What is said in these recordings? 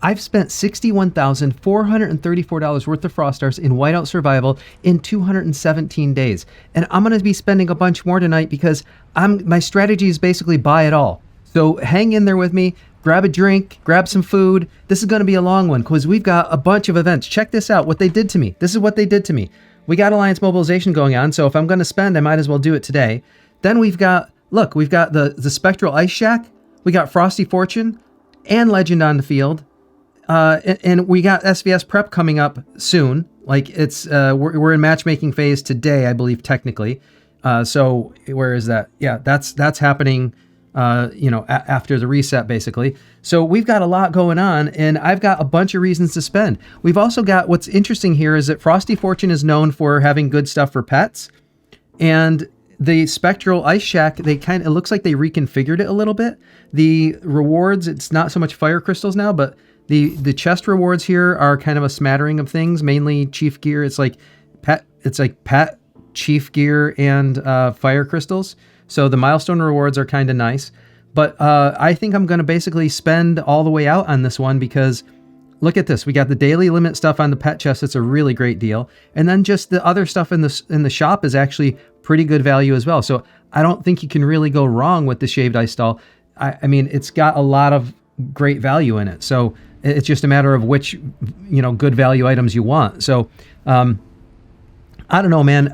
I've spent $61,434 worth of Frost Stars in Whiteout Survival in 217 days. And I'm going to be spending a bunch more tonight because my strategy is basically buy it all. So hang in there with me, grab a drink, grab some food. This is going to be a long one because we've got a bunch of events. Check this out, what they did to me. This is what they did to me. We got Alliance Mobilization going on, so if I'm going to spend, I might as well do it today. Then we've got, look, we've got the Spectral Ice Shack, we got Frosty Fortune, and Legend on the field. And we got SVS prep coming up soon. Like it's we're in matchmaking phase today, I believe technically. So where is that? Yeah, that's happening. After the reset basically. So we've got a lot going on, and I've got a bunch of reasons to spend. We've also got what's interesting here is that Frosty Fortune is known for having good stuff for pets, and the Spectral Ice Shack, it looks like they reconfigured it a little bit. The rewards, it's not so much fire crystals now, but the chest rewards here are kind of a smattering of things, mainly chief gear. It's like pet, chief gear, and fire crystals. So the milestone rewards are kind of nice. But I think I'm going to basically spend all the way out on this one because look at this. We got the daily limit stuff on the pet chest. It's a really great deal. And then just the other stuff in the shop is actually pretty good value as well. So I don't think you can really go wrong with the Shaved Ice Doll. I mean, it's got a lot of great value in it. So it's just a matter of which, good value items you want. So, I don't know, man.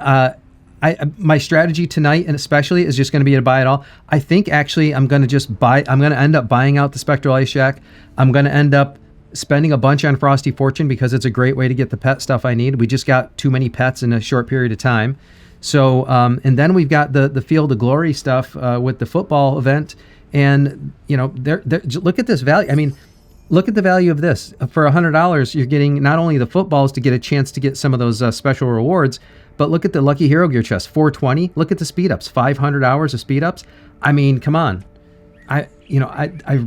My strategy tonight, and especially, is just going to be to buy it all. I think actually I'm going to end up buying out the Spectral Ice Shack. I'm going to end up spending a bunch on Frosty Fortune because it's a great way to get the pet stuff I need. We just got too many pets in a short period of time. So, and then we've got the Field of Glory stuff with the football event. And, look at this value. I mean, look at the value of this. For $100, you're getting not only the footballs to get a chance to get some of those special rewards, but look at the Lucky Hero Gear chest, 420. Look at the speed ups, 500 hours of speed ups. I mean, come on. I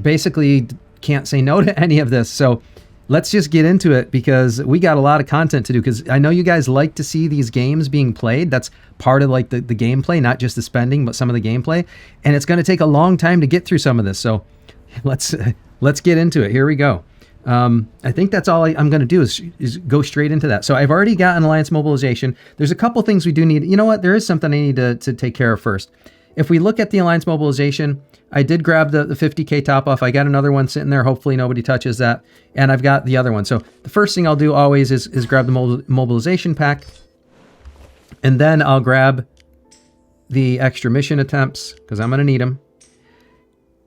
basically can't say no to any of this. So let's just get into it because we got a lot of content to do, because I know you guys like to see these games being played. That's part of like the gameplay, not just the spending, but some of the gameplay. And it's going to take a long time to get through some of this. So let's get into it. Here we go. I think that's all I'm going to do is go straight into that. So I've already got an Alliance Mobilization. There's a couple things we do need. You know what? There is something I need to take care of first. If we look at the Alliance Mobilization, I did grab the 50K top off. I got another one sitting there. Hopefully nobody touches that. And I've got the other one. So the first thing I'll do always is grab the Mobilization pack. And then I'll grab the extra mission attempts because I'm going to need them.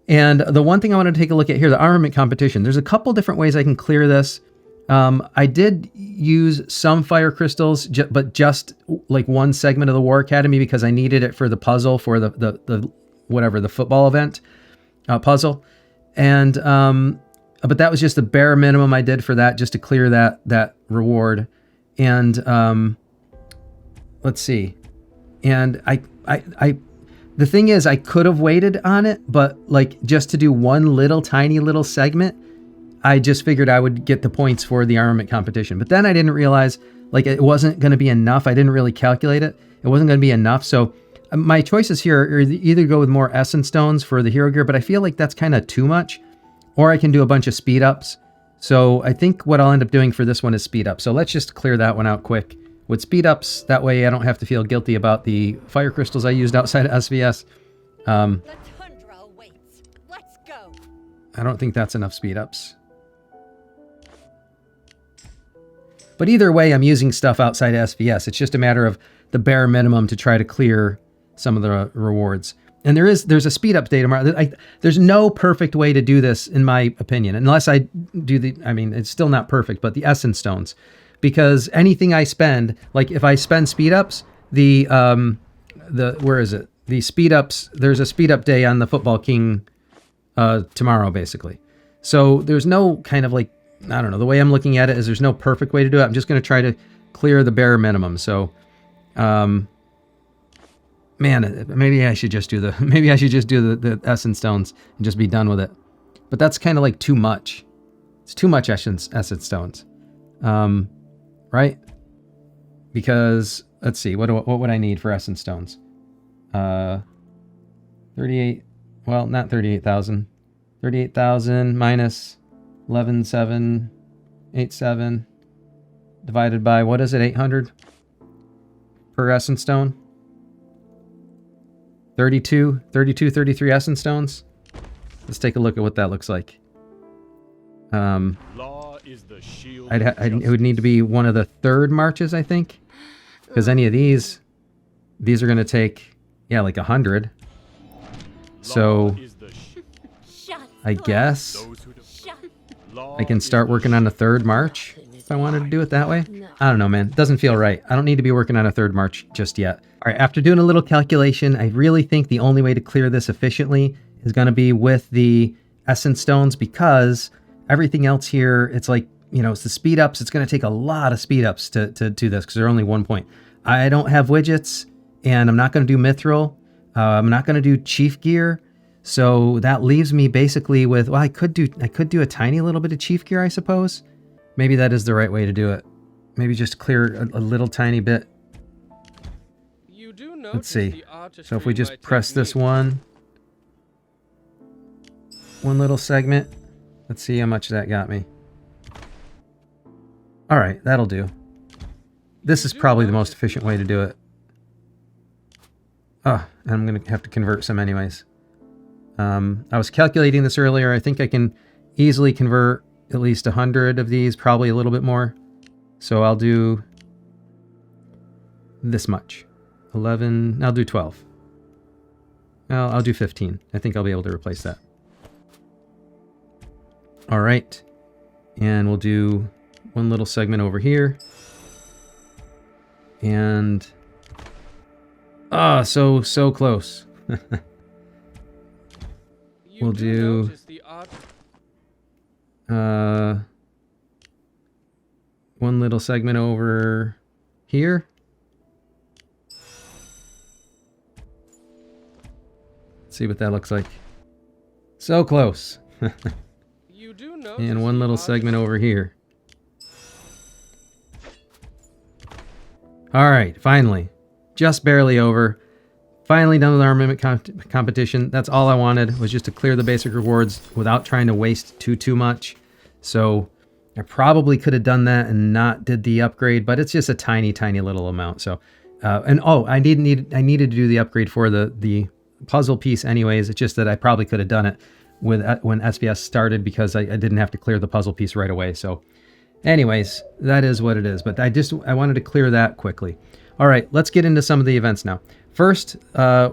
And the one thing I want to take a look at here, the armament competition. There's a couple different ways I can clear this. I did use some fire crystals, but just like one segment of the War Academy because I needed it for the puzzle for the football event puzzle. And but that was just the bare minimum I did for that, just to clear that reward. And let's see. And the thing is, I could have waited on it, but like just to do one tiny little segment, I just figured I would get the points for the armament competition. But then I didn't realize like it wasn't going to be enough. I didn't really calculate it. It wasn't going to be enough. So my choices here are either go with more essence stones for the hero gear, but I feel like that's kind of too much, or I can do a bunch of speed ups. So I think what I'll end up doing for this one is speed up. So let's just clear that one out quick with speed ups. That way I don't have to feel guilty about the fire crystals I used outside of SVS. The tundra awaits. Let's go. I don't think that's enough speed ups. But either way, I'm using stuff outside of SVS. It's just a matter of the bare minimum to try to clear some of the rewards. And there's a speed up data. There's no perfect way to do this, in my opinion, unless I do it's still not perfect, but the essence stones. Because anything I spend, like if I spend speed ups, where is it? The speed ups, there's a speed up day on the Football King tomorrow, basically. So there's no kind of like, I don't know, the way I'm looking at it is there's no perfect way to do it. I'm just going to try to clear the bare minimum. So, man, maybe I should just do the essence stones and just be done with it. But that's kind of like too much. It's too much essence stones. Right? Because let's see, what would I need for essence stones? 38, well, not 38,000. 38,000 minus 11,787 divided by, what is it, 800 per essence stone? 33 essence stones. Let's take a look at what that looks like. Law is the shield of it would need to be one of the third marches, I think, because any of these are going to take, yeah, like 100. So I guess I can start working on a third march if I wanted to do it that way. I don't know, man. It doesn't feel right. I don't need to be working on a third march just yet. All right, after doing a little calculation, I really think the only way to clear this efficiently is going to be with the essence stones, because everything else here, it's like, you know, it's the speed ups. It's going to take a lot of speed ups to do this because they're only 1 point. I don't have widgets, and I'm not going to do mithril. I'm not going to do chief gear. So that leaves me basically with, well, I could do a tiny little bit of chief gear, I suppose. Maybe that is the right way to do it. Maybe just clear a little tiny bit. Let's see. So if we just press this one little segment, let's see how much that got me. All right, that'll do. This is probably the most efficient way to do it. Oh, and I'm going to have to convert some anyways. I was calculating this earlier. I think I can easily convert at least 100 of these, probably a little bit more. So I'll do this much. 11, I'll do 12. I'll do 15. I think I'll be able to replace that. All right. And we'll do one little segment over here. And so close. We'll do one little segment over here. Let's see what that looks like. So close. And one little segment over here. All right, finally. Just barely over. Finally done with our armament competition. That's all I wanted, was just to clear the basic rewards without trying to waste too much. So I probably could have done that and not did the upgrade, but it's just a tiny little amount. So I needed to do the upgrade for the puzzle piece anyways. It's just that I probably could have done it with when SBS started, because I didn't have to clear the puzzle piece right away. So anyways, that is what it is. But I wanted to clear that quickly. All right, let's get into some of the events now. First,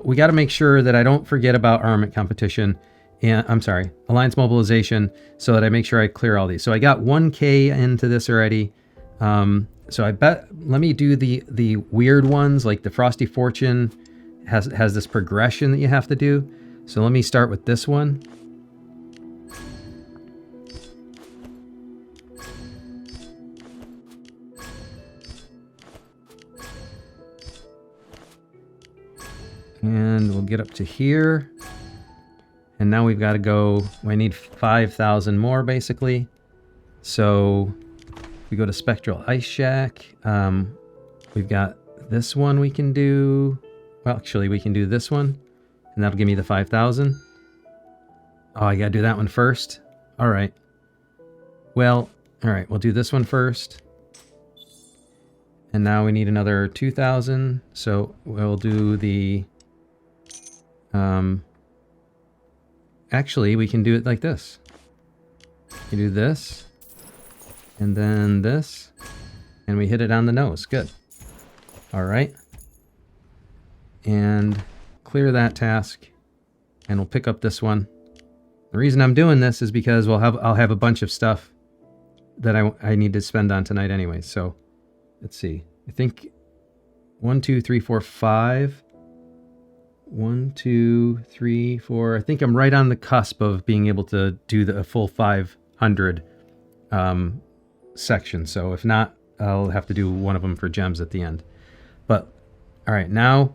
we got to make sure that I don't forget about armament competition, and alliance mobilization, so that I make sure I clear all these. So I got 1K into this already. So I bet, let me do the weird ones, like the Frosty Fortune has this progression that you have to do. So let me start with this one. And we'll get up to here. And now we've got to go, I need 5,000 more basically. So we go to Spectral Ice Shack. We've got this one we can do. Well, actually we can do this one, and that'll give me the 5,000. Oh, I gotta do that one first. All right. Well, all right, we'll do this one first. And now we need another 2,000. So we'll do the, actually, we can do it like this. You do this, and then this, and we hit it on the nose. Good. All right. And clear that task, and we'll pick up this one. The reason I'm doing this is because I'll have a bunch of stuff that I need to spend on tonight anyway. So let's see. I think 1, 2, 3, 4, 5. 1, 2, 3, 4. I think I'm right on the cusp of being able to do the full 500 section. So if not, I'll have to do one of them for gems at the end. But all right, now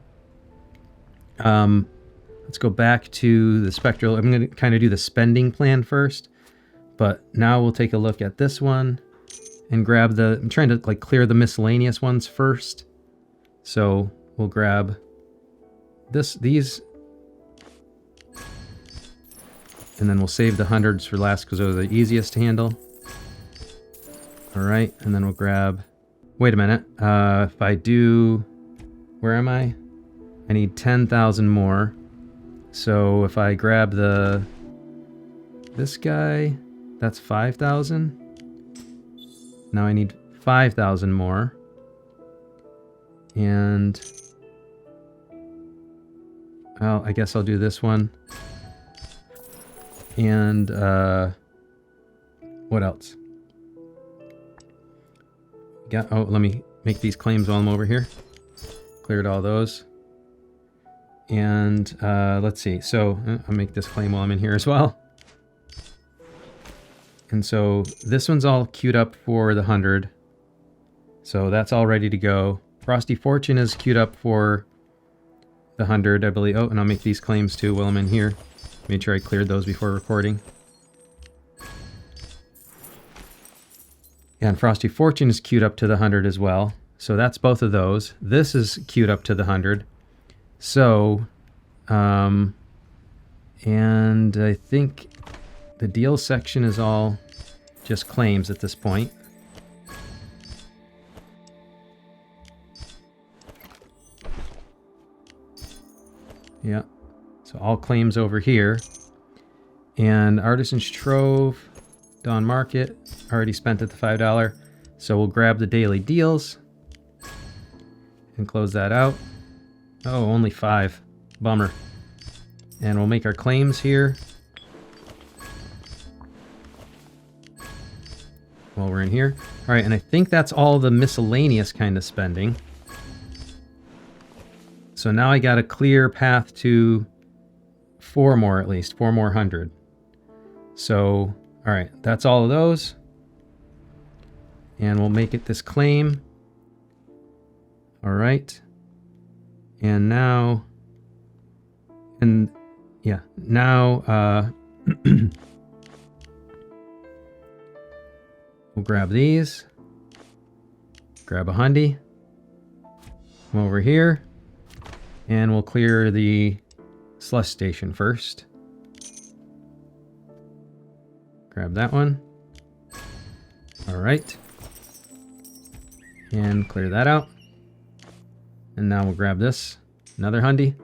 let's go back to the spectral. I'm going to kind of do the spending plan first, but now we'll take a look at this one and grab I'm trying to like clear the miscellaneous ones first. So we'll grab these, And then we'll save the hundreds for last because those are the easiest to handle. All right, and then we'll grab... Wait a minute. If I do... Where am I? I need 10,000 more. So if I grab this guy, that's 5,000. Now I need 5,000 more. And... Well, I guess I'll do this one. And, what else? Oh, let me make these claims while I'm over here. Cleared all those. And, let's see. So, I'll make this claim while I'm in here as well. And so, this one's all queued up for the 100. So, that's all ready to go. Frosty Fortune is queued up for the 100, I believe. Oh, and I'll make these claims too while I'm in here. Made sure I cleared those before recording. And Frosty Fortune is queued up to the 100 as well. So that's both of those. This is queued up to the 100. So, and I think the deal section is all just claims at this point. Yeah. So all claims over here. And Artisan's Trove, Dawn Market, already spent at the $5. So we'll grab the daily deals and close that out. Oh, only 5. Bummer. And we'll make our claims here while we're in here. All right, and I think that's all the miscellaneous kind of spending. So now I got a clear path to 4 more at least, 4 more 100. So, all right, that's all of those. And we'll make it this claim. All right. And now, now, we'll grab these. Grab a hundy. Come over here. And we'll clear the slush station first. Grab that one. All right. And clear that out. And now we'll grab this. Another hundy.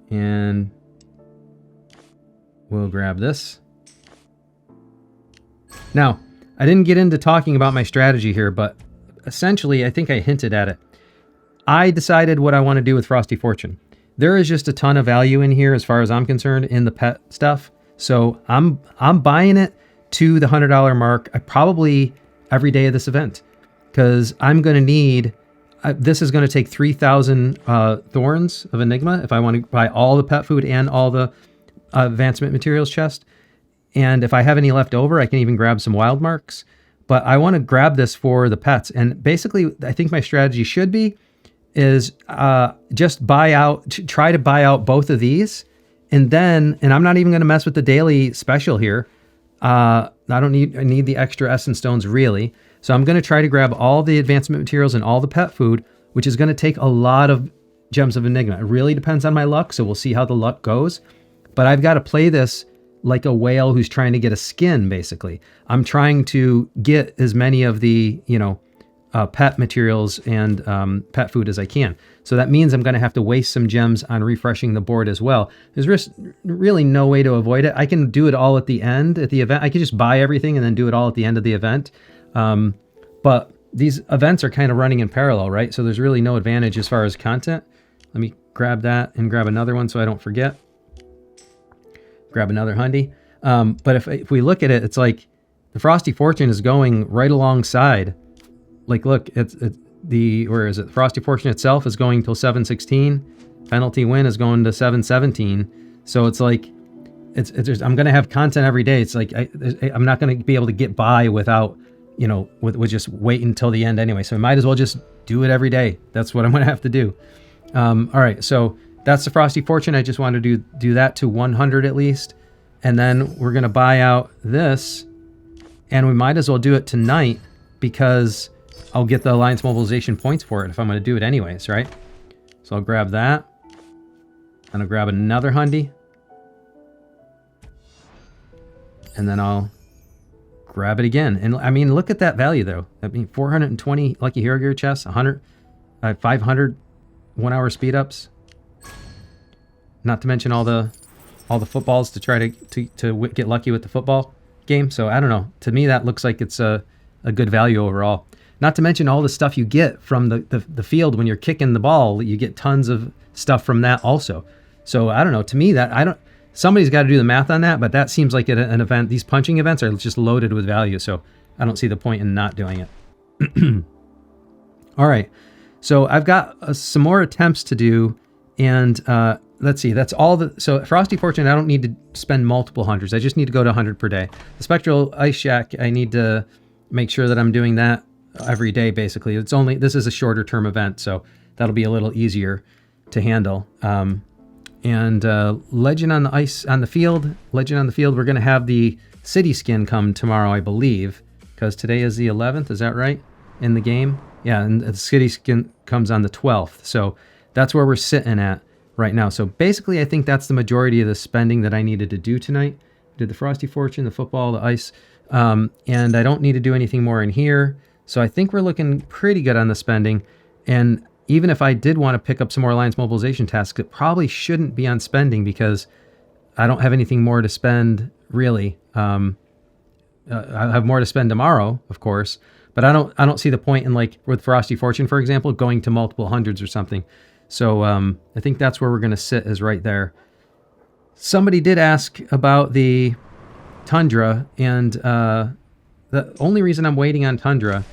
And we'll grab this. Now, I didn't get into talking about my strategy here, but essentially, I think I hinted at it. I decided what I want to do with Frosty Fortune. There is just a ton of value in here as far as I'm concerned in the pet stuff. So I'm buying it to the $100 mark probably every day of this event, because I'm going to need, this is going to take 3,000 thorns of Enigma if I want to buy all the pet food and all the advancement materials chest. And if I have any left over, I can even grab some wild marks. But I want to grab this for the pets. And basically, I think my strategy should be is just try to buy out both of these. And I'm not even going to mess with the daily special here. I need the extra essence stones really. So I'm going to try to grab all the advancement materials and all the pet food, which is going to take a lot of gems of Enigma. It really depends on my luck. So we'll see how the luck goes. But I've got to play this like a whale who's trying to get a skin, basically. I'm trying to get as many of the, pet materials and pet food as I can. So that means I'm going to have to waste some gems on refreshing the board as well. There's really no way to avoid it. I can do it all at the end, at the event. I could just buy everything and then do it all at the end of the event. But these events are kind of running in parallel, right? So there's really no advantage as far as content. Let me grab that and grab another one so I don't forget. Grab another hundy. But if we look at it, it's like the Frosty Fortune is going right alongside. Like, look, where is it? Frosty Fortune itself is going till 716. Penalty win is going to 717. So it's like, I'm going to have content every day. It's like, I'm not going to be able to get by without, with just waiting until the end anyway. So I might as well just do it every day. That's what I'm going to have to do. All right. So that's the Frosty Fortune. I just wanted to do that to 100 at least. And then we're going to buy out this. And we might as well do it tonight because I'll get the Alliance Mobilization points for it if I'm going to do it anyways, right? So I'll grab that. And I'll grab another hundy. and then I'll grab it again. And I mean, look at that value though. I mean, 420 Lucky Hero Gear chests, 500 1-hour speed ups. Not to mention all the footballs to try to get lucky with the football game. So I don't know. To me, that looks like it's a good value overall. Not to mention all the stuff you get from the field when you're kicking the ball. You get tons of stuff from that also. So I don't know. To me, somebody's got to do the math on that, but that seems like an event. These punching events are just loaded with value. So I don't see the point in not doing it. All right. So I've got some more attempts to do, and let's see. That's all so Frosty Fortune, I don't need to spend multiple hundreds. I just need to go to 100 per day. The Spectral Ice Shack, I need to make sure that I'm doing that every day, basically. This is a shorter term event, so that'll be a little easier to handle. And Legend on the Field, we're going to have the city skin come tomorrow, I believe, because today is the 11th. Is that right? In the game? Yeah, and the city skin comes on the 12th. So that's where we're sitting at right now. So basically, I think that's the majority of the spending that I needed to do tonight. Did the Frosty Fortune, the football, the ice, and I don't need to do anything more in here. So I think we're looking pretty good on the spending. And even if I did want to pick up some more Alliance mobilization tasks, it probably shouldn't be on spending because I don't have anything more to spend, really. I have more to spend tomorrow, of course, but I don't see the point in, like with Frosty Fortune, for example, going to multiple hundreds or something. So I think that's where we're going to sit, is right there. Somebody did ask about the Tundra, and the only reason I'm waiting on Tundra,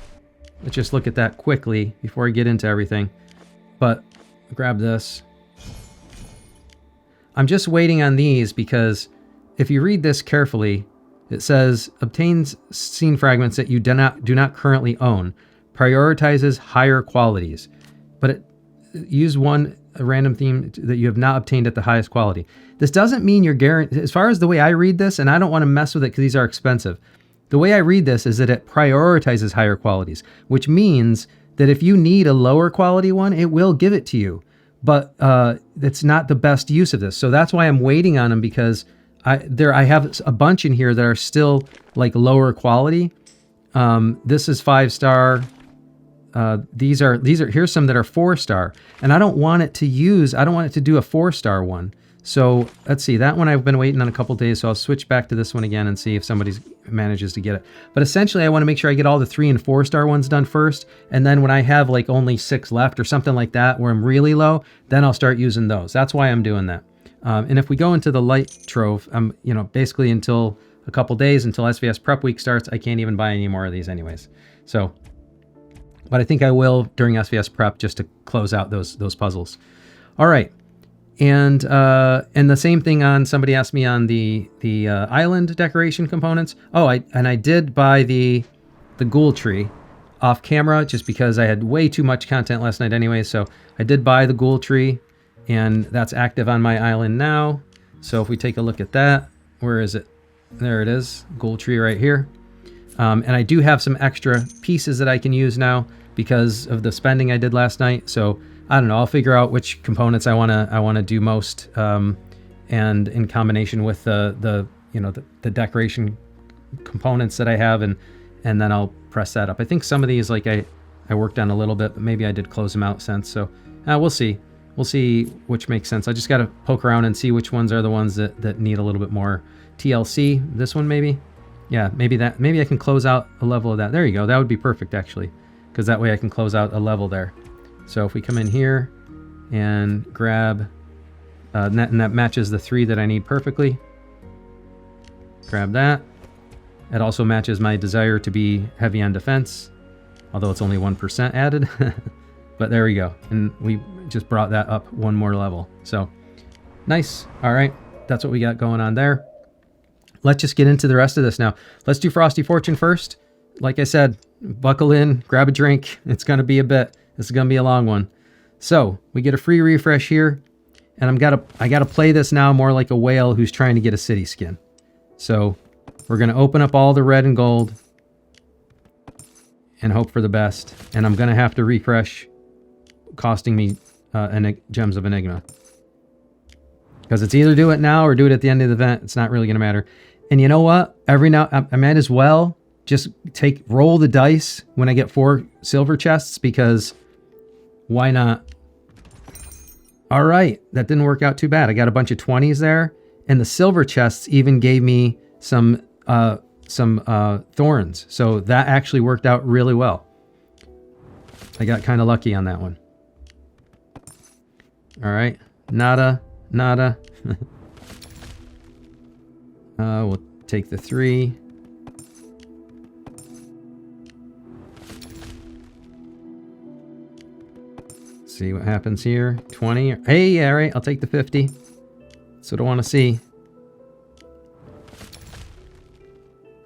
let's just look at that quickly before I get into everything. But grab this. I'm just waiting on these because if you read this carefully, it says obtains scene fragments that you do not currently own, prioritizes higher qualities, but use a random theme that you have not obtained at the highest quality. This doesn't mean you're guaranteed, as far as the way I read this, and I don't want to mess with it because these are expensive. The way I read this is that it prioritizes higher qualities, which means that if you need a lower quality one, it will give it to you. But it's not the best use of this. So that's why I'm waiting on them, because I have a bunch in here that are still like lower quality. This is 5-star. Here's some that are 4-star, and I don't want it to do a 4-star one. So let's see, that one I've been waiting on a couple days, so I'll switch back to this one again and see if somebody manages to get it. But essentially, I want to make sure I get all the 3- and 4-star ones done first, and then when I have like only 6 left or something like that, where I'm really low, then I'll start using those. That's why I'm doing that. And if we go into the light trove, basically until a couple days, until SVS prep week starts, I can't even buy any more of these anyways. So, but I think I will during SVS prep just to close out those puzzles. All right. And the same thing on, somebody asked me on the island decoration components. Oh, I did buy the ghoul tree off camera just because I had way too much content last night anyway. So I did buy the ghoul tree, and that's active on my island now. So if we take a look at that, where is it? There it is, ghoul tree right here. And I do have some extra pieces that I can use now because of the spending I did last night. So I don't know. I'll figure out which components I wanna do most, and in combination with the decoration components that I have, and then I'll press that up. I think some of these, like I worked on a little bit, but maybe I did close them out since. So we'll see. We'll see which makes sense. I just got to poke around and see which ones are the ones that need a little bit more TLC. This one maybe. Yeah, maybe I can close out a level of that. There you go. That would be perfect actually, because that way I can close out a level there. So if we come in here and grab, and that matches the 3 that I need perfectly. Grab that. It also matches my desire to be heavy on defense, although it's only 1% added. But there we go. And we just brought that up one more level. So nice. All right. That's what we got going on there. Let's just get into the rest of this now. Let's do Frosty Fortune first. Like I said, buckle in, grab a drink. It's going to be a bit. This is going to be a long one. So we get a free refresh here, and I gotta play this now more like a whale who's trying to get a city skin. So we're going to open up all the red and gold and hope for the best. And I'm going to have to refresh, costing me Gems of Enigma. Because it's either do it now or do it at the end of the event. It's not really going to matter. And you know what? Every now I might as well just roll the dice when I get 4 silver chests, because why not? All right, that didn't work out too bad. I got a bunch of 20s there, and the silver chests even gave me some thorns. So that actually worked out really well. I got kind of lucky on that one. All right, nada. We'll take the 3. See what happens here. 20. Hey, all right, I'll take the 50. That's what I want to see.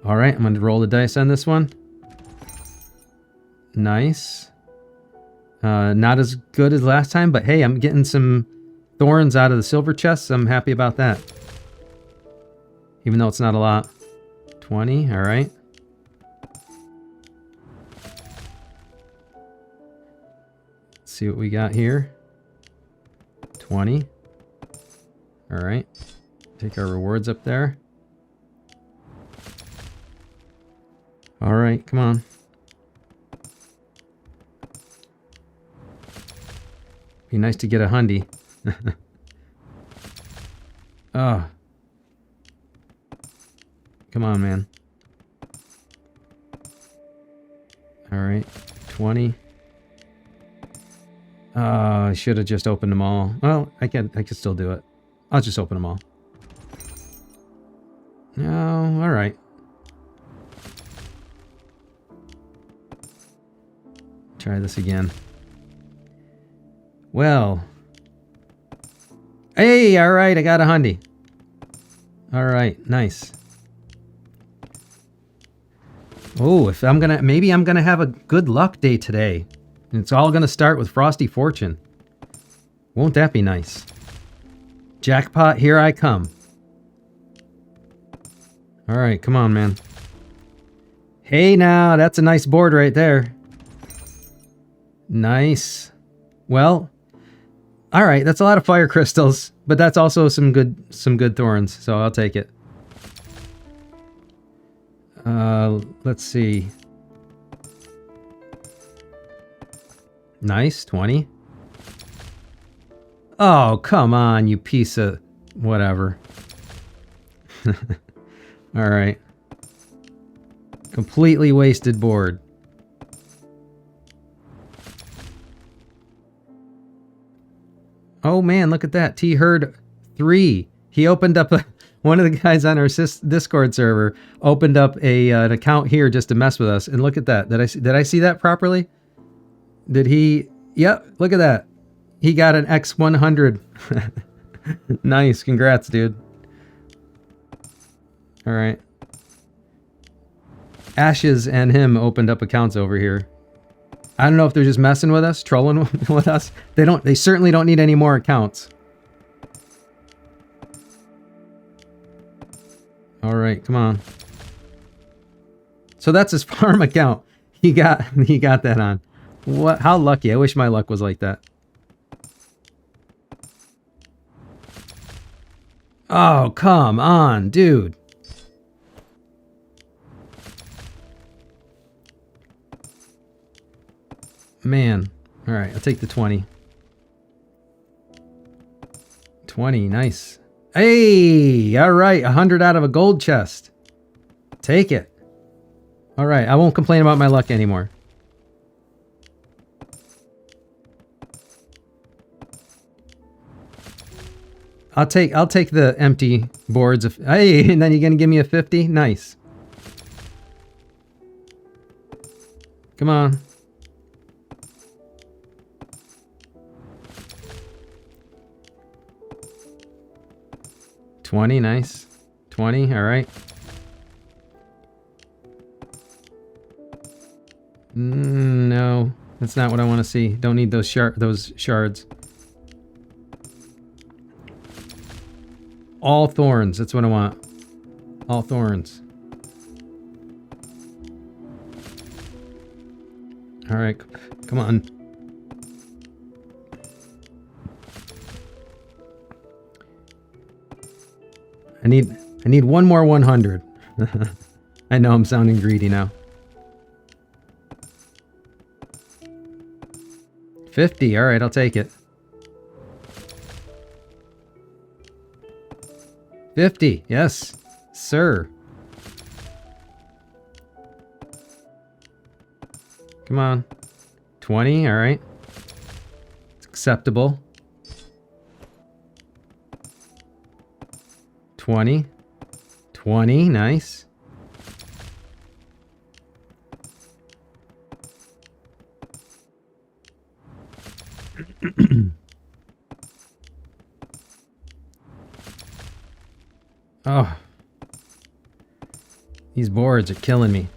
All right, I'm going to roll the dice on this one. Nice. Not as good as last time, but hey, I'm getting some thorns out of the silver chests. I'm happy about that. Even though it's not a lot. 20, all right. Let's see what we got here. 20. All right. Take our rewards up there. All right, come on. Be nice to get a hundy. Oh. Come on, man. All right, 20. I should have just opened them all. Well, I can still do it. I'll just open them all. No, all right. Try this again. Well. Hey, all right, I got a hundy. All right, nice. Oh, maybe I'm gonna have a good luck day today. And it's all gonna start with Frosty Fortune. Won't that be nice? Jackpot, here I come. All right, come on, man. Hey, now, that's a nice board right there. Nice. Well, all right, that's a lot of fire crystals, but that's also some good thorns, so I'll take it. Let's see. Nice, 20. Oh, come on, you piece of whatever. All right. Completely wasted board. Oh man, look at that. T Herd 3. He opened up one of the guys on our Discord server opened up an account here just to mess with us. And look at that. Did I see that properly? Did he? Yep, look at that. He got an X100. Nice. Congrats, dude. All right. Ashes and him opened up accounts over here. I don't know if they're just messing with us, trolling with us. They certainly don't need any more accounts. All right, come on. So that's his farm account. He got that on. What? How lucky. I wish my luck was like that. Oh, come on, dude. Man. All right, I'll take the 20. 20, nice. Hey, all right, 100 out of a gold chest. Take it. All right, I won't complain about my luck anymore. I'll take the empty boards. Hey, and then you're gonna give me a 50? Nice. Come on. $20, nice. 20, all right. No, that's not what I want to see. Don't need those shards. All thorns, that's what I want. All thorns. All right, come on. I need one more 100. I know I'm sounding greedy now. 50. All right, I'll take it. 50. Yes, sir. Come on. 20. All right. It's acceptable. 20. 20. Nice. Oh. These boards are killing me.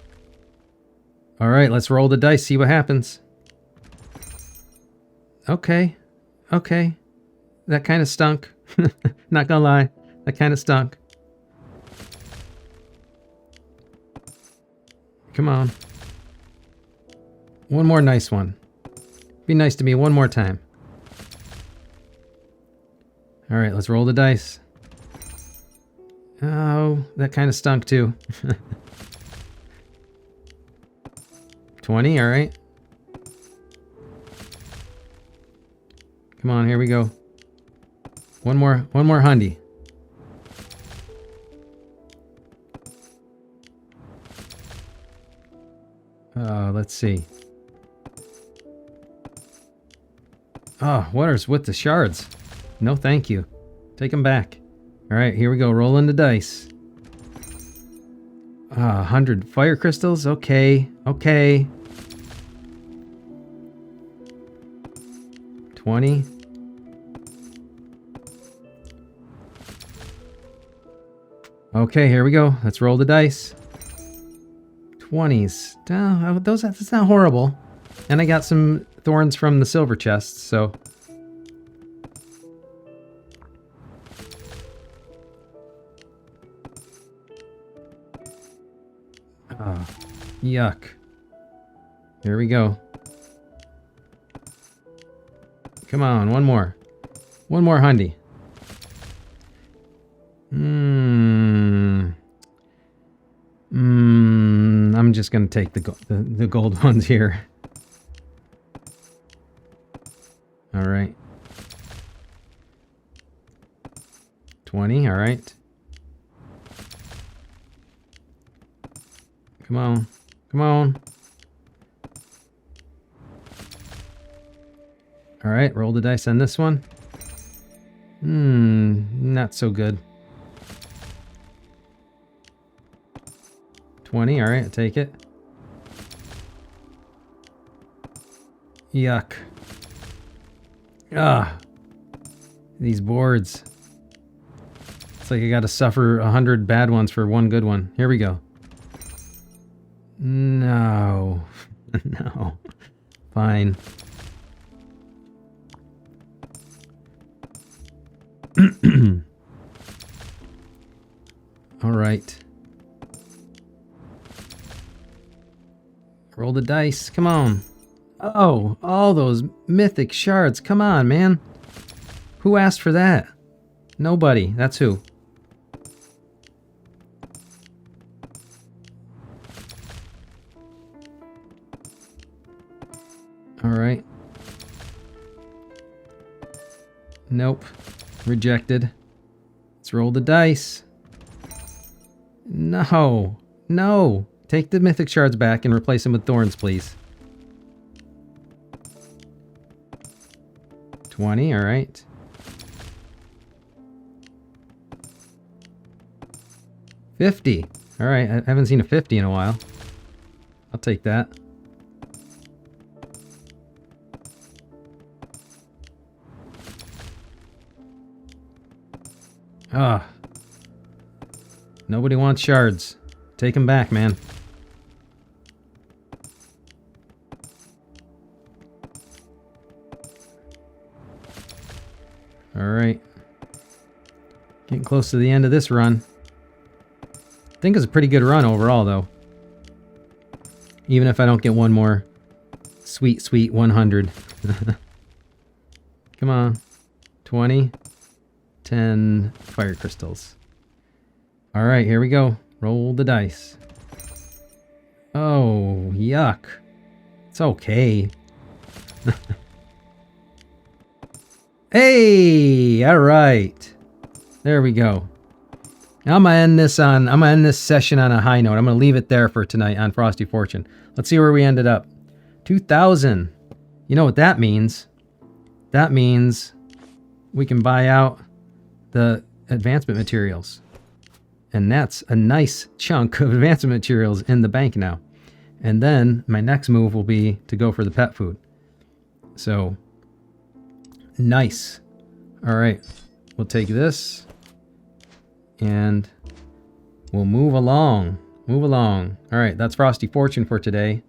All right, let's roll the dice, see what happens. Okay. Okay. That kind of stunk. Not gonna lie. That kind of stunk. Come on. One more nice one. Be nice to me one more time. All right, let's roll the dice. Oh, that kind of stunk too. 20, all right. Come on, here we go. One more hundy. Let's see. Oh, what is with the shards? No, thank you. Take them back. All right, here we go. Rolling the dice. 100 fire crystals. Okay. Okay. 20. Okay, here we go. Let's roll the dice. 20s. That's not horrible. And I got some thorns from the silver chests, so. Oh, yuck. Here we go. Come on, one more. One more hundy. I'm just gonna take the gold ones here. All right. 20. All right. Come on. Come on. All right. Roll the dice on this one. Not so good. 20. All right. I'll take it. Yuck. These boards. It's like I gotta suffer 100 bad ones for one good one. Here we go. No. No. Fine. All right. Roll the dice. Come on. Oh, all those mythic shards. Come on, man. Who asked for that? Nobody. That's who. All right. Nope. Rejected. Let's roll the dice. No. No. Take the mythic shards back and replace them with thorns, please. 20, all right. $50. All right, I haven't seen a 50 in a while. I'll take that. Nobody wants shards. Take them back, man. Alright. Getting close to the end of this run. I think it's a pretty good run overall, though. Even if I don't get one more sweet, sweet 100. Come on. 20. 10 fire crystals. All right, here we go. Roll the dice. Oh, yuck. It's okay. Hey, all right. There we go. Now I'm gonna end this session on a high note. I'm gonna leave it there for tonight on Frosty Fortune. Let's see where we ended up. 2,000. You know what that means? That means we can buy out the advancement materials. And that's a nice chunk of advancement materials in the bank now. And then my next move will be to go for the pet food. So, nice. All right, we'll take this and we'll move along. Move along. All right, that's Frosty Fortune for today.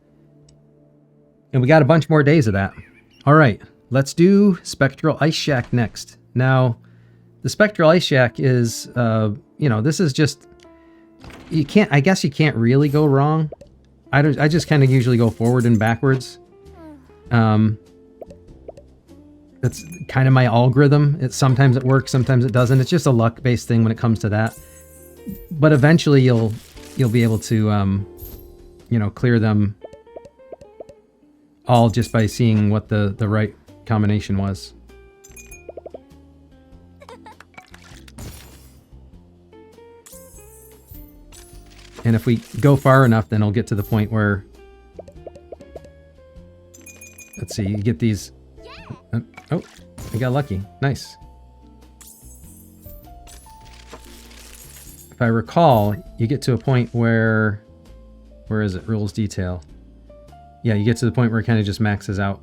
And we got a bunch more days of that. All right, let's do Spectral Ice Shack next. Now, the Spectral Ice Shack is, this is just, I guess you can't really go wrong. I just kind of usually go forward and backwards. That's kind of my algorithm. Sometimes it works, sometimes it doesn't. It's just a luck-based thing when it comes to that. But eventually you'll be able to, clear them all just by seeing what the right combination was. And if we go far enough, then I'll get to the point where, let's see, you get these. Oh, I got lucky. Nice. If I recall, you get to a point where is it? Rules detail. Yeah, you get to the point where it kind of just maxes out.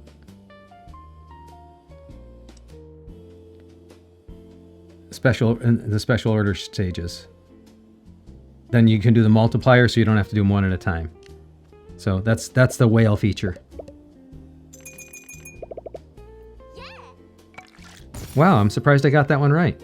The special order stages. Then you can do the multiplier, so you don't have to do them one at a time. So that's the whale feature. Wow, I'm surprised I got that one right.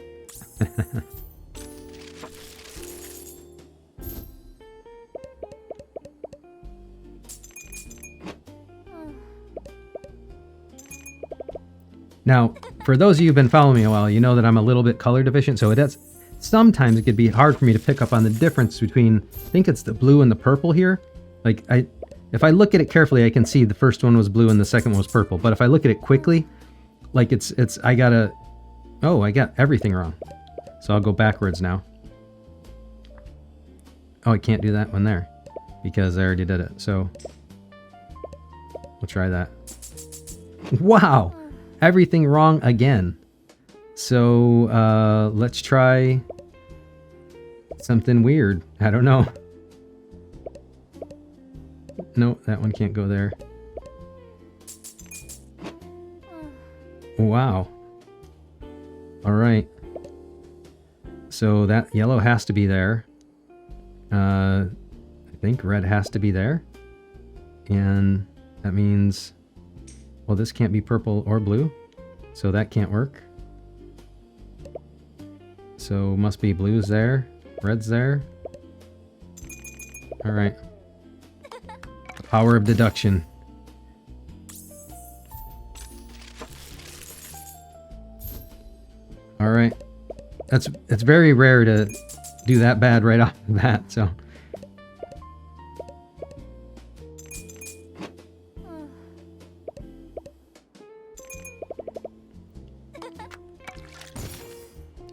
Now, for those of you who've been following me a while, you know that I'm a little bit color deficient, so sometimes it could be hard for me to pick up on the difference between, I think it's the blue and the purple here. Like, if I look at it carefully, I can see the first one was blue and the second one was purple. But if I look at it quickly, like I got everything wrong. So I'll go backwards now. Oh, I can't do that one there because I already did it. So we'll try that. Wow, everything wrong again. So let's try something weird. I don't know. No, that one can't go there. Wow. All right. So that yellow has to be there. I think red has to be there. And that means, well, this can't be purple or blue. So that can't work. So must be blue's there, red's there. All right. The power of deduction. All right. It's very rare to do that bad right off the bat, so.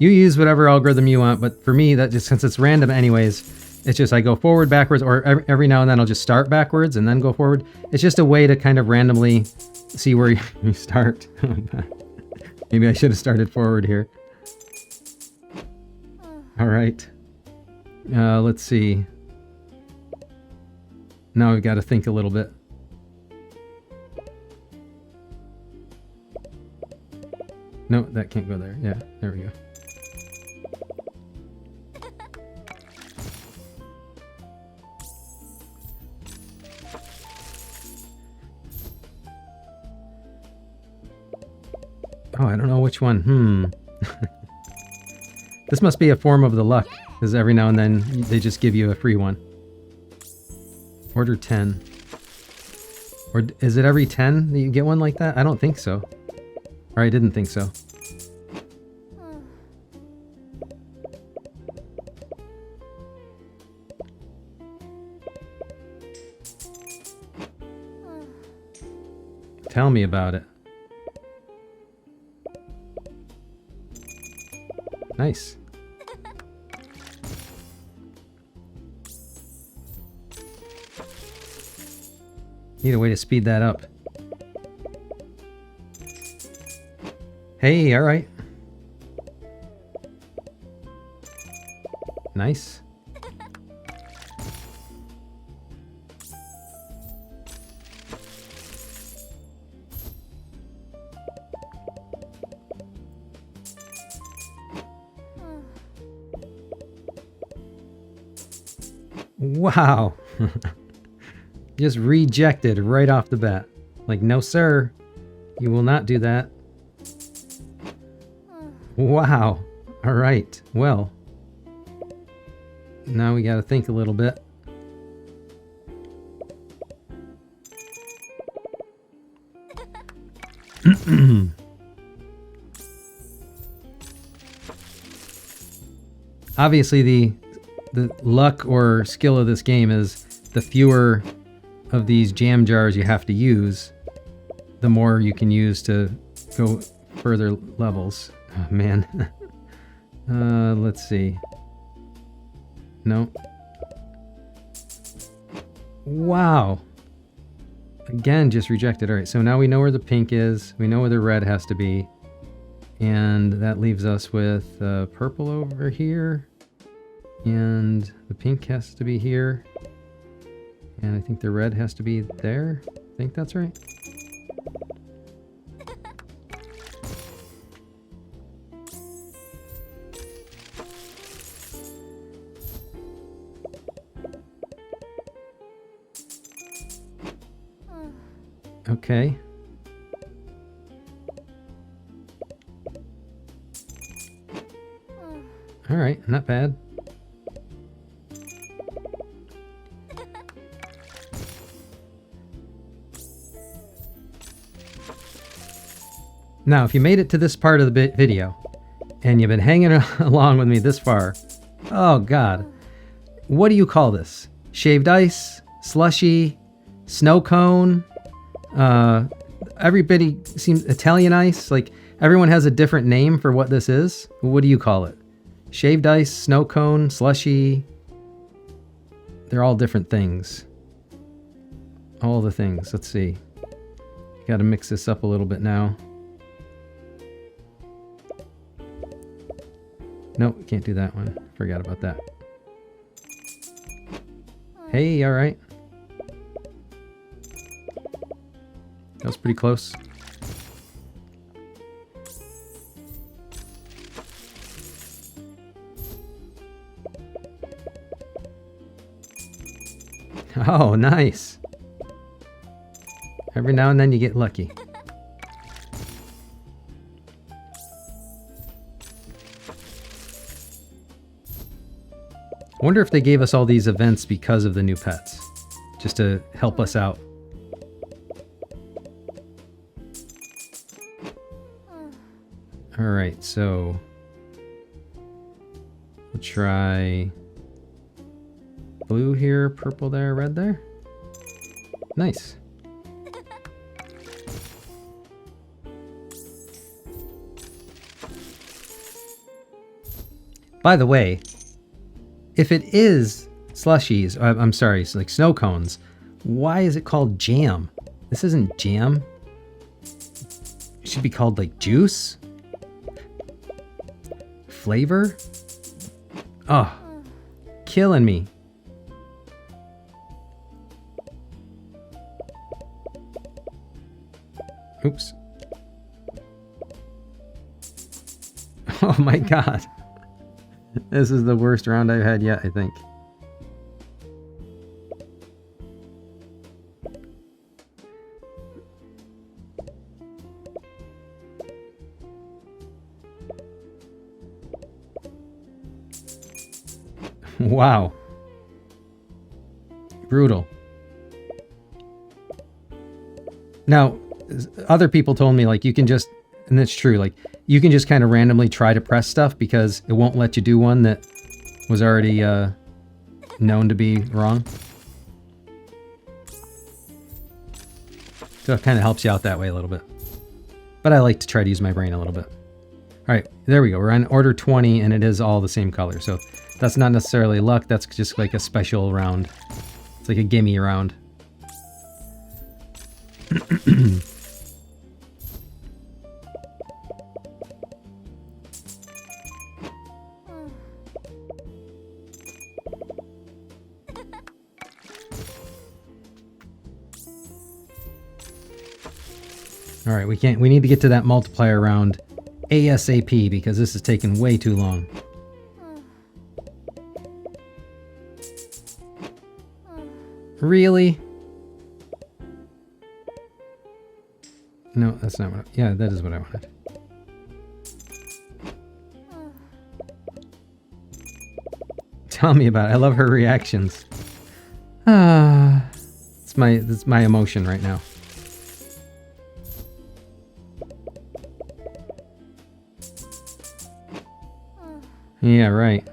You use whatever algorithm you want, but for me, that just, since it's random anyways, it's just I go forward, backwards, or every now and then I'll just start backwards and then go forward. It's just a way to kind of randomly see where you start. Maybe I should have started forward here. All right. Let's see. Now we've got to think a little bit. No, that can't go there. Yeah, there we go. Oh, I don't know which one. This must be a form of the luck, because every now and then they just give you a free one. Order 10. Or is it every 10 that you get one like that? I don't think so. Or I didn't think so. Tell me about it. Nice. Need a way to speed that up. Hey, alright. Nice. Wow. Just rejected right off the bat. Like, no sir, you will not do that. Wow. All right. Well, now we got to think a little bit. Obviously, the luck or skill of this game is the fewer of these jam jars you have to use, the more you can use to go further levels. Oh, man. Let's see. No. Wow. Again, just rejected. All right, so now we know where the pink is. We know where the red has to be. And that leaves us with purple over here. And the pink has to be here. And I think the red has to be there. I think that's right. Okay. All right, not bad. Now, if you made it to this part of the video, and you've been hanging along with me this far, oh God, what do you call this? Shaved ice, slushy, snow cone, everybody seems Italian ice, like everyone has a different name for what this is. What do you call it? Shaved ice, snow cone, slushy, they're all different things. All the things, let's see. Got to mix this up a little bit now. Nope, can't do that one. Forgot about that. Hey, all right. That was pretty close. Oh, nice. Every now and then you get lucky. I wonder if they gave us all these events because of the new pets, just to help us out. All right, so we'll try blue here, purple there, red there. Nice. By the way, if it is slushies, I'm sorry, it's like snow cones, why is it called jam? This isn't jam. It should be called like juice? Flavor? Oh, killing me. Oops. Oh my God. This is the worst round I've had yet, I think. Wow. Brutal. Now, other people told me, like, you can just, and that's true, like, you can just kind of randomly try to press stuff because it won't let you do one that was already known to be wrong. So it kind of helps you out that way a little bit. But I like to try to use my brain a little bit. All right, there we go. We're on order 20 and it is all the same color. So that's not necessarily luck. That's just like a special round. It's like a gimme round. All right, we need to get to that multiplier round ASAP because this is taking way too long. Really? No, that's not what yeah, that is what I wanted. Tell me about it. I love her reactions. It's my emotion right now. Yeah, right.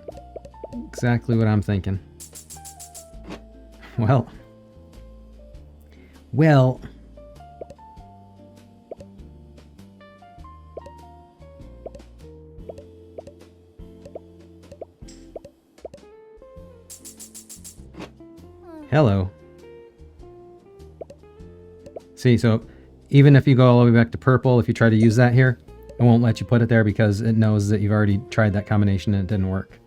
Exactly what I'm thinking. Well. Hello. See, so even if you go all the way back to purple, if you try to use that here, it won't let you put it there because it knows that you've already tried that combination and it didn't work.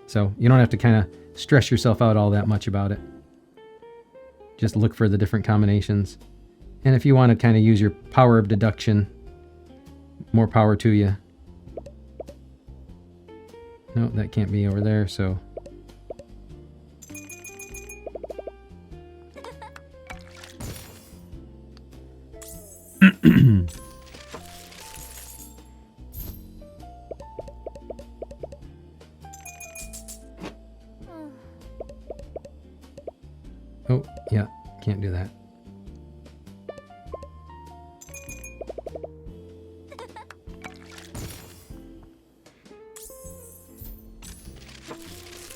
So you don't have to kind of stress yourself out all that much about it. Just look for the different combinations. And if you want to kind of use your power of deduction, more power to you. No, that can't be over there, so... Oh, yeah, can't do that.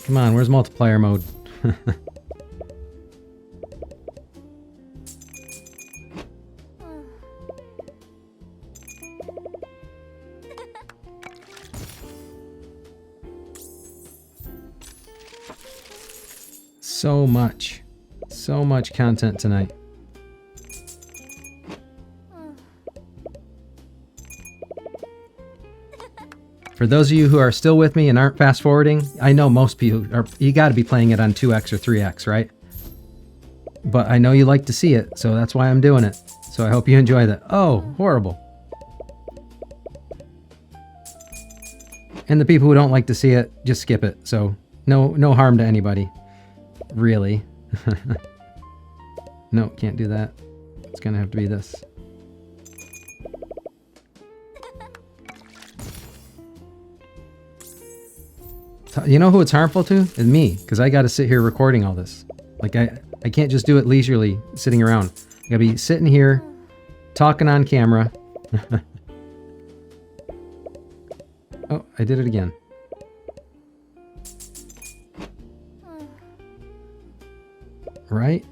Come on, where's multiplier mode? So much content tonight. For those of you who are still with me and aren't fast forwarding, I know most people are, you got to be playing it on 2x or 3x, right? But I know you like to see it, so that's why I'm doing it. So I hope you enjoy that. Oh, horrible. And the people who don't like to see it, just skip it. So no harm to anybody. Really. No, can't do that. It's gonna have to be this. You know who it's harmful to? It's me, because I got to sit here recording all this. Like I can't just do it leisurely sitting around. I gotta be sitting here talking on camera. Oh, I did it again. Right?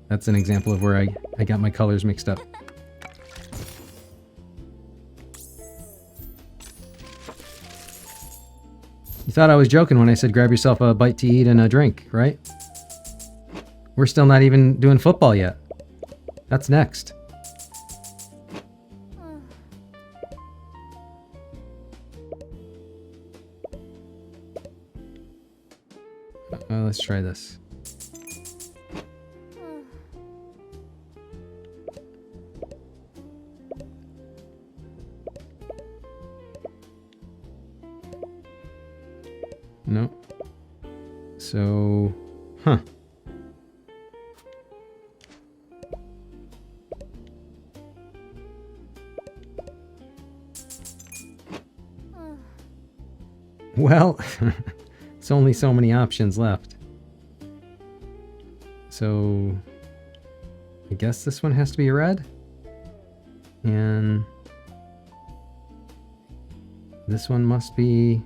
That's an example of where I got my colors mixed up. You thought I was joking when I said grab yourself a bite to eat and a drink, right? We're still not even doing football yet. That's next. Let's try this. No. So, huh. Well, it's only so many options left. So, I guess this one has to be red. And this one must be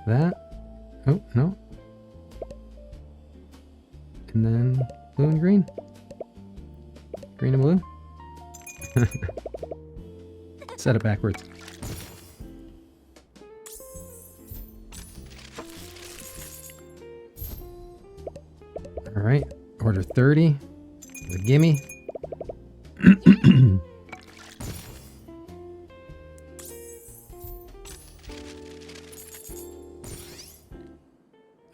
that. Oh, no. And then blue and green. Green and blue. Set it backwards. All right, order 30. The gimme.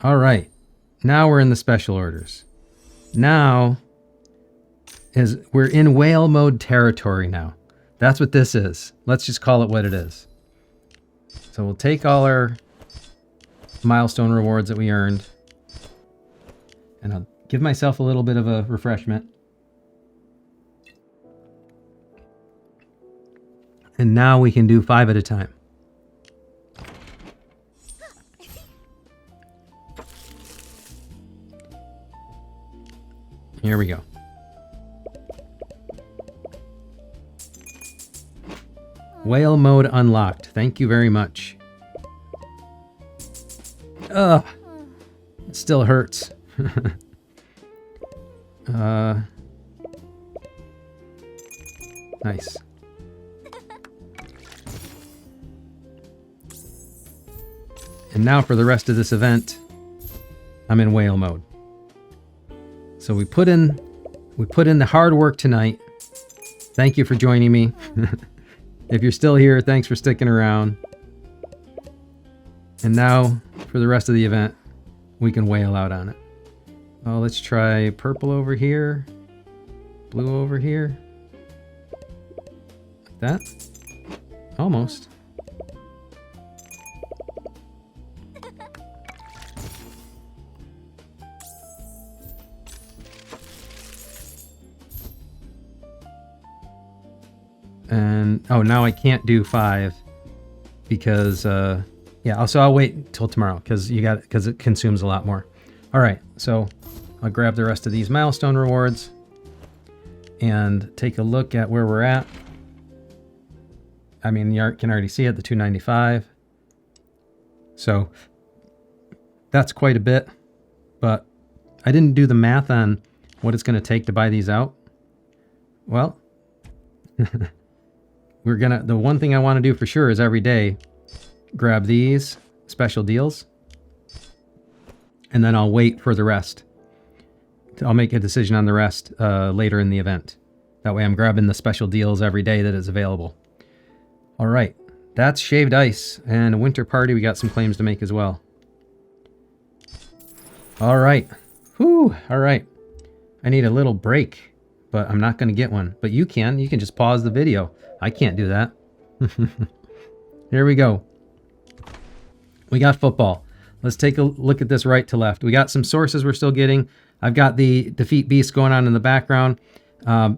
All right, now we're in the special orders. Now we're in whale mode territory now. That's what this is. Let's just call it what it is. So we'll take all our milestone rewards that we earned, and I'll give myself a little bit of a refreshment. And now we can do 5 at a time. Here we go. Whale mode unlocked. Thank you very much. Ugh. It still hurts. Nice. And now for the rest of this event, I'm in whale mode. So we put in the hard work tonight. Thank you for joining me. If you're still here, thanks for sticking around. And now for the rest of the event, we can whale out on it. Oh, let's try purple over here, blue over here. Like that. Almost. And oh, now I can't do 5 because yeah. So I'll wait till tomorrow because it consumes a lot more. All right, so I'll grab the rest of these milestone rewards and take a look at where we're at. I mean, you can already see it, the 295. So that's quite a bit, but I didn't do the math on what it's going to take to buy these out. Well, the one thing I want to do for sure is every day grab these special deals, and then I'll wait for the rest. I'll make a decision on the rest later in the event. That way I'm grabbing the special deals every day that is available. All right, that's shaved ice and a winter party. We got some claims to make as well. All right. Whew. All right. I need a little break, but I'm not going to get one. But you can just pause the video. I can't do that. Here we go. We got football. Let's take a look at this right to left. We got some sources we're still getting. I've got the Defeat Beast going on in the background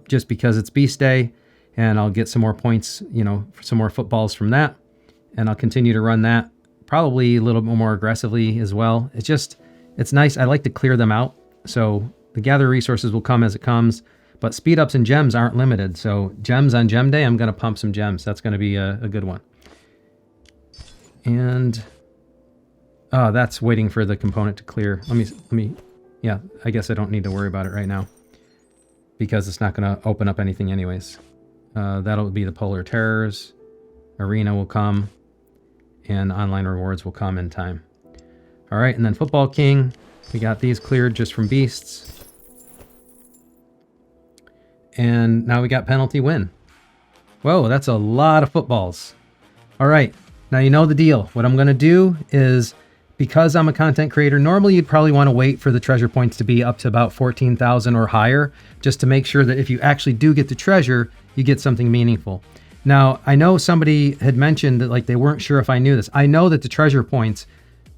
just because it's Beast Day, and I'll get some more points, some more footballs from that. And I'll continue to run that probably a little bit more aggressively as well. It's nice. I like to clear them out. So the gather resources will come as it comes. But speed ups and gems aren't limited. So gems on Gem Day, I'm going to pump some gems. That's going to be a good one. And that's waiting for the component to clear. Let me. Yeah, I guess I don't need to worry about it right now because it's not going to open up anything anyways. That'll be the Polar Terrors. Arena will come, and online rewards will come in time. All right, and then Football King. We got these cleared just from beasts. And now we got penalty win. Whoa, that's a lot of footballs. All right, now you know the deal. What I'm going to do is, because I'm a content creator, normally you'd probably want to wait for the treasure points to be up to about 14,000 or higher, just to make sure that if you actually do get the treasure, you get something meaningful. Now, I know somebody had mentioned that they weren't sure if I knew this. I know that the treasure points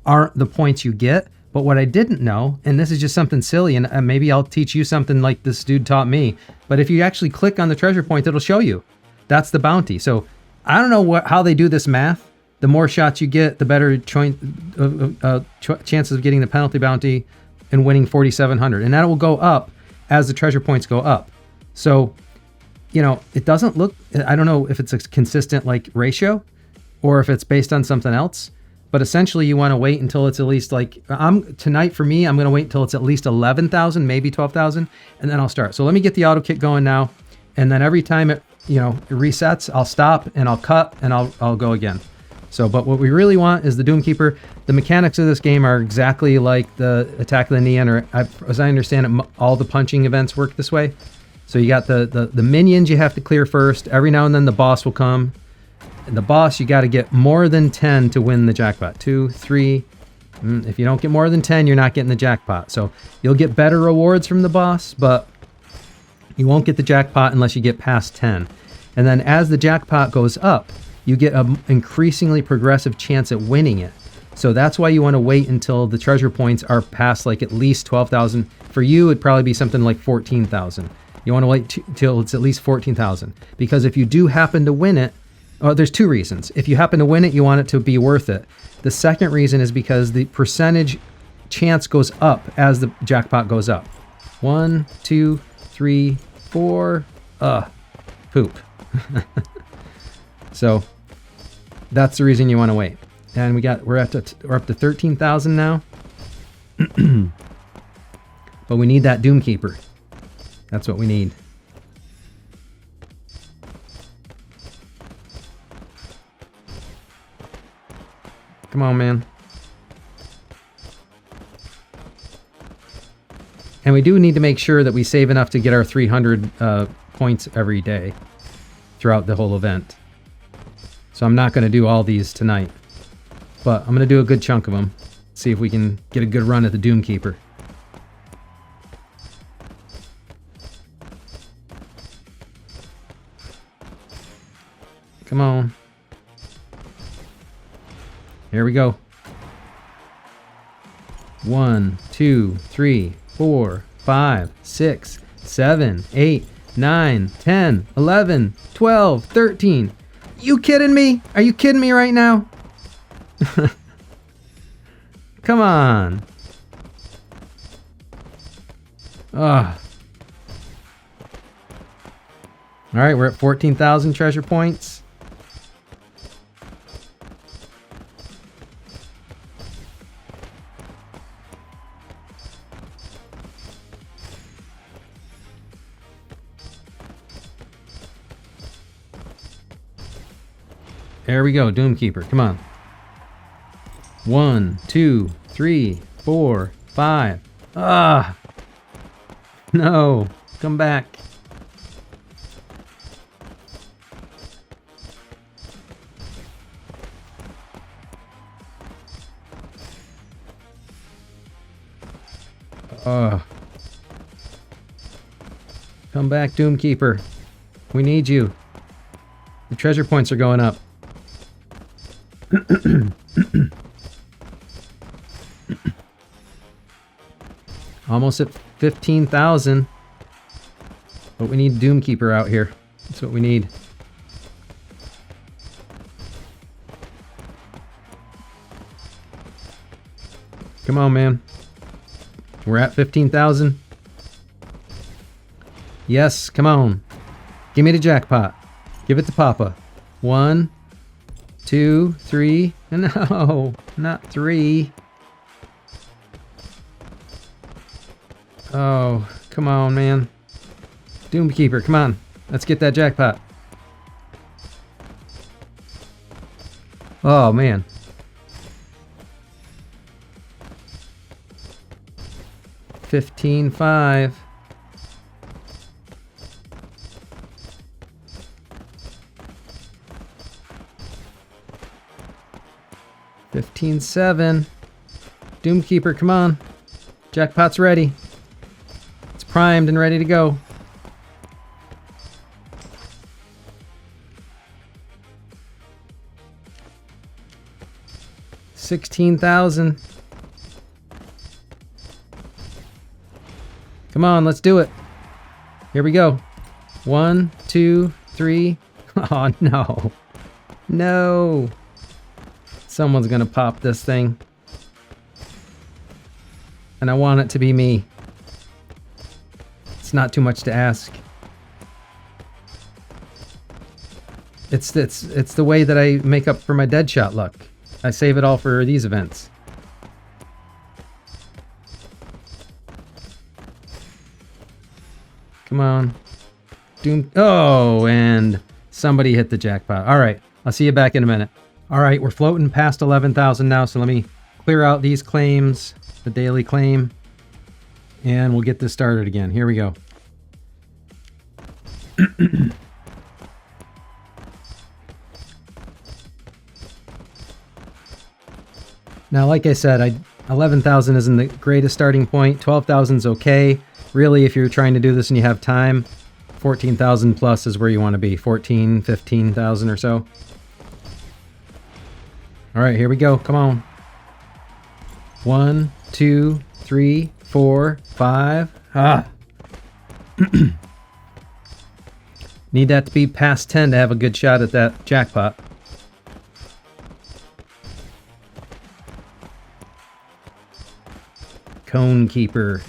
aren't the points you get, but what I didn't know, and this is just something silly, and maybe I'll teach you something like this dude taught me, but if you actually click on the treasure point, it'll show you. That's the bounty. So I don't know how they do this math. The more shots you get, the better chances of getting the penalty bounty and winning 4,700. And that will go up as the treasure points go up. So, it doesn't look, I don't know if it's a consistent ratio or if it's based on something else, But essentially, you want to wait until it's at least like tonight for me. I'm going to wait until it's at least 11,000, maybe 12,000, and then I'll start. So let me get the auto kit going now, and then every time it it resets, I'll stop and I'll cut and I'll go again. So, but what we really want is the Doomkeeper. The mechanics of this game are exactly like the Attack of the Neon, or as I understand it, all the punching events work this way. So you got the minions you have to clear first. Every now and then the boss will come. And the boss, you got to get more than 10 to win the jackpot. 2, 3. If you don't get more than 10, you're not getting the jackpot. So you'll get better rewards from the boss, but you won't get the jackpot unless you get past 10. And then as the jackpot goes up, you get an increasingly progressive chance at winning it. So that's why you want to wait until the treasure points are past like at least 12,000. For you, it'd probably be something like 14,000. You want to wait till it's at least 14,000. Because if you do happen to win it, there's two reasons. If you happen to win it, you want it to be worth it. The second reason is because the percentage chance goes up as the jackpot goes up. 1, 2, 3, 4. Poop. So that's the reason you want to wait. And we're up to 13,000 now. But we need that Doomkeeper. That's what we need. Come on, man. And we do need to make sure that we save enough to get our 300 points every day throughout the whole event. So I'm not going to do all these tonight, but I'm going to do a good chunk of them. See if we can get a good run at the Doomkeeper. Come on. Here we go. 1, 2, 3, 4, 5, 6, 7, 8, 9, 10, 11, 12, 13. You kidding me? Are you kidding me right now? Come on. Ugh. All right, we're at 14,000 treasure points. There we go, Doomkeeper. Come on. 1, 2, 3, 4, 5. Ah! No. Come back. Come back, Doomkeeper. We need you. The treasure points are going up. Almost at 15,000. But we need Doomkeeper out here. That's what we need. Come on, man. We're at 15,000. Yes, come on. Give me the jackpot. Give it to Papa. 1, 2, 3. No, not 3. Oh, come on, man. Doomkeeper, come on. Let's get that jackpot. Oh, man. $15,500. $15,700. Doomkeeper, come on. Jackpot's ready. It's primed and ready to go. $16,000. Come on, let's do it. Here we go. 1, 2, 3. Oh, no. No. Someone's gonna pop this thing. And I want it to be me. It's not too much to ask. It's the way that I make up for my dead shot luck. I save it all for these events. Come on. Doom. Oh, and somebody hit the jackpot. All right. I'll see you back in a minute. All right. We're floating past 11,000 now. So let me clear out these claims, the daily claim, and we'll get this started again. Here we go. Now, like I said, 11,000 isn't the greatest starting point. 12,000 is okay. Really, if you're trying to do this and you have time, 14,000 plus is where you want to be. 14, 15,000 or so. All right, here we go. Come on. 1, 2, 3, 4, 5. Ah. Need that to be past 10 to have a good shot at that jackpot. Cone Keeper.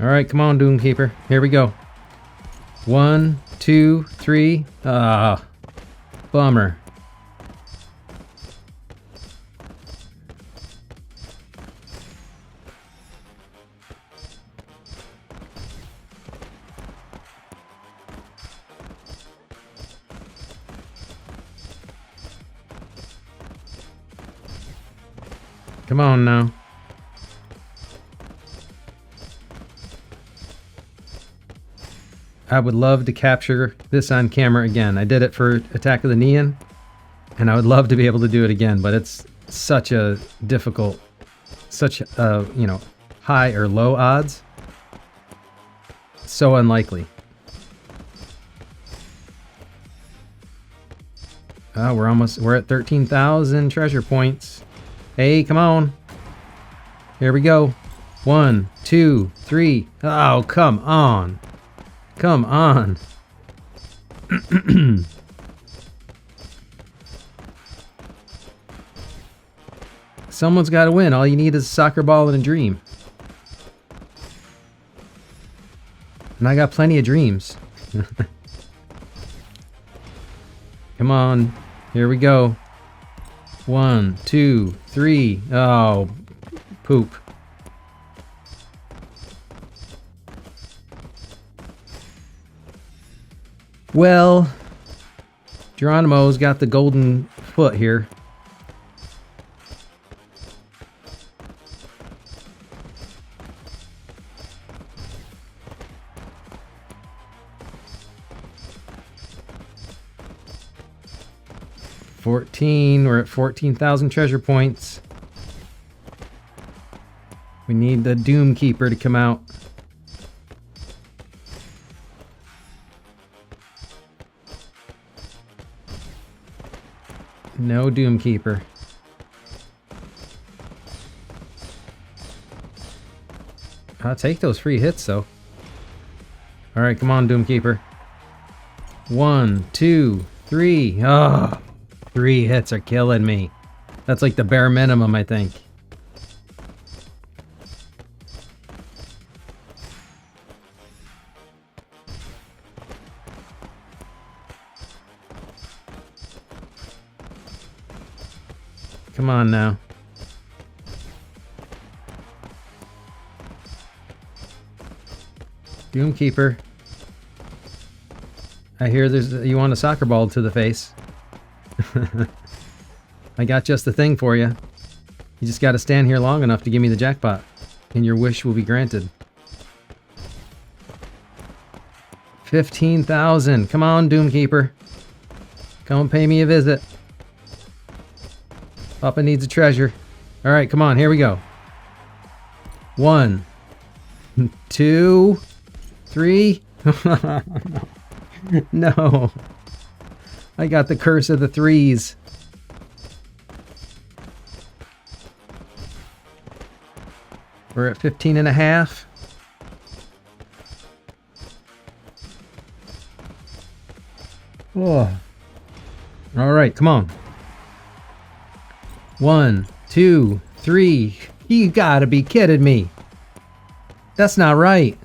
All right, come on, Doom Keeper. Here we go. 1, 2, 3. Ah, bummer. Come on now. I would love to capture this on camera again. I did it for Attack of the Neon, and I would love to be able to do it again, but it's such a difficult, such high or low odds. So unlikely. Oh, we're at 13,000 treasure points. Hey, come on. Here we go. 1, 2, 3. Oh, come on. Come on. Someone's got to win. All you need is a soccer ball and a dream. And I got plenty of dreams. Come on. Here we go. 1, 2, 3. Oh, poop. Well, Geronimo's got the golden foot here. We're at 14,000 treasure points. We need the Doom Keeper to come out. No Doom Keeper. I'll take those free hits though. Alright, come on, Doom Keeper. 1, 2, 3. Oh, 3 hits are killing me. That's like the bare minimum, I think. Come on now. Doom Keeper. I hear you want a soccer ball to the face. I got just the thing for you. You just got to stand here long enough to give me the jackpot, and your wish will be granted. 15,000. Come on, Doom Keeper. Come pay me a visit. Papa needs a treasure. All right, come on. Here we go. 1, 2, 3. No. I got the curse of the 3s. We're at 15.5. Oh. All right, come on. 1, 2, 3. You gotta be kidding me. That's not right.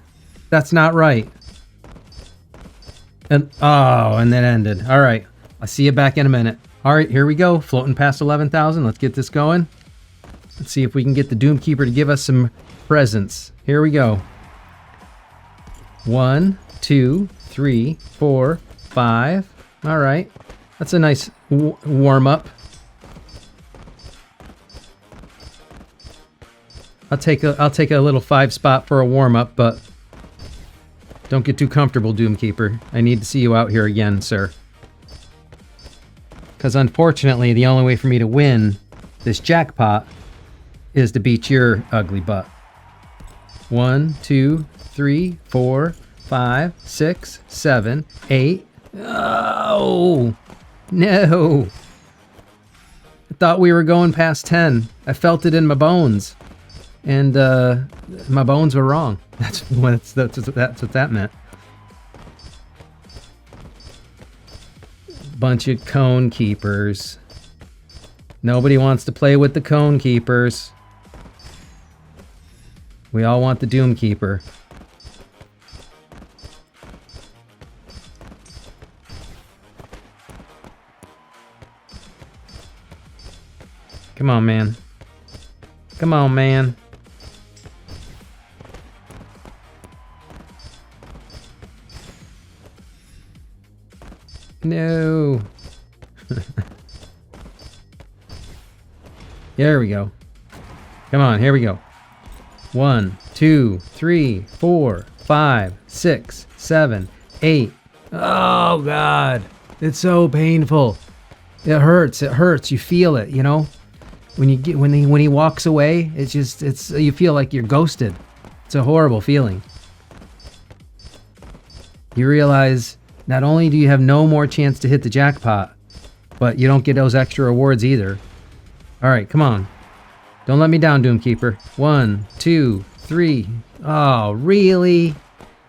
That's not right. And then ended. All right. I'll see you back in a minute. All right, here we go. Floating past 11,000. Let's get this going. Let's see if we can get the Doomkeeper to give us some presents. Here we go. 1, 2, 3, 4, 5. All right. That's a nice warm up. I'll take a little 5 spot for a warm up, but don't get too comfortable, Doomkeeper. I need to see you out here again, sir. Because unfortunately, the only way for me to win this jackpot is to beat your ugly butt. 1, 2, 3, 4, 5, 6, 7, 8. Oh, no. I thought we were going past 10. I felt it in my bones. And my bones were wrong. That's what that meant. Bunch of cone keepers. Nobody wants to play with the cone keepers. We all want the Doomkeeper. Come on, man. Come on, man. No. There we go. Come on, here we go. 1, 2, 3, 4, 5, 6, 7, 8. Oh God. It's so painful. It hurts. It hurts. You feel it, you know? When he walks away, it's you feel like you're ghosted. It's a horrible feeling. You realize not only do you have no more chance to hit the jackpot, but you don't get those extra rewards either. All right, come on. Don't let me down, Doomkeeper. 1, 2, 3. Oh, really?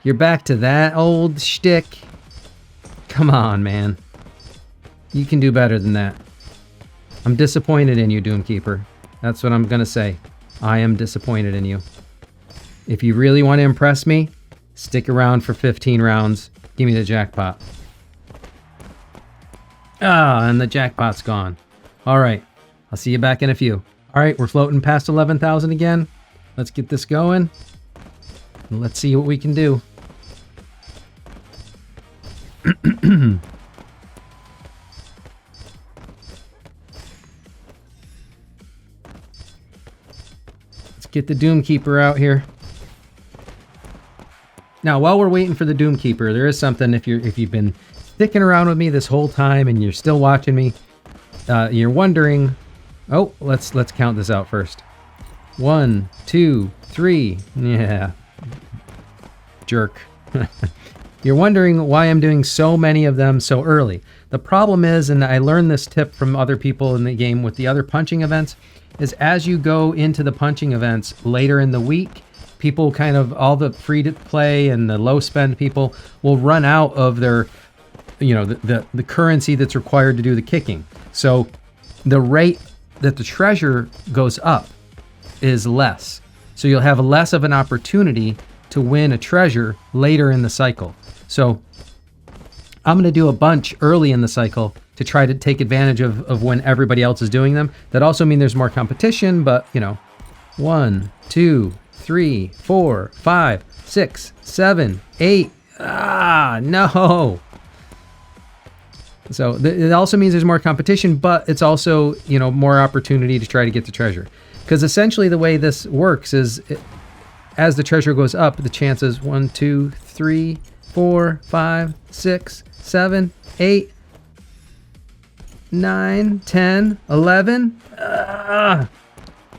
You're back to that old shtick? Come on, man. You can do better than that. I'm disappointed in you, Doomkeeper. That's what I'm going to say. I am disappointed in you. If you really want to impress me, stick around for 15 rounds. Give me the jackpot. Ah, and the jackpot's gone. All right. I'll see you back in a few. All right, we're floating past 11,000 again. Let's get this going. And let's see what we can do. Let's get the Doomkeeper out here. Now, while we're waiting for the Doomkeeper, there is something. If you've been sticking around with me this whole time and you're still watching me, you're wondering. Oh, let's count this out first. 1, 2, 3. Yeah, jerk. You're wondering why I'm doing so many of them so early. The problem is, and I learned this tip from other people in the game with the other punching events, is as you go into the punching events later in the week, people kind of, all the free to play and the low spend people will run out of their, the currency that's required to do the kicking. So the rate that the treasure goes up is less. So you'll have less of an opportunity to win a treasure later in the cycle. So I'm going to do a bunch early in the cycle to try to take advantage of when everybody else is doing them. That also means there's more competition, but 1, 2, 3, 4, 5, 6, 7, 8. Ah, no. So it also means there's more competition, but it's also, more opportunity to try to get the treasure. Because essentially the way this works is as the treasure goes up, the chances 1, 2, 3, 4, 5, 6, 7, 8, 9, 10, 11.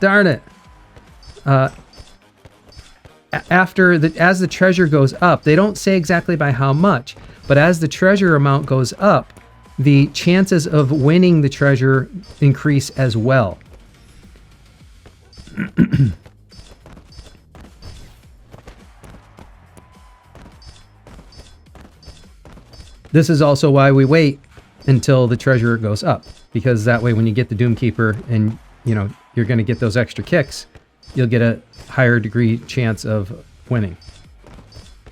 Darn it. As the treasure goes up, they don't say exactly by how much, but as the treasure amount goes up, the chances of winning the treasure increase as well. This is also why we wait until the treasure goes up, because that way when you get the Doomkeeper and you're going to get those extra kicks, you'll get a higher degree chance of winning.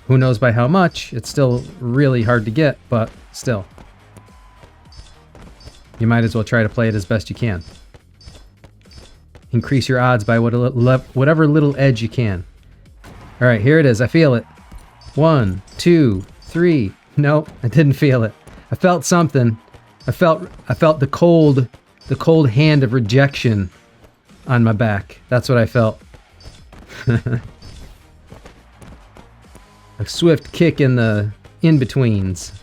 Who knows by how much? It's still really hard to get, but still. You might as well try to play it as best you can. Increase your odds by whatever little edge you can. All right, here it is. I feel it. 1, 2, 3. Nope, I didn't feel it. I felt something. I felt the cold hand of rejection on my back. That's what I felt. A swift kick in the in-betweens.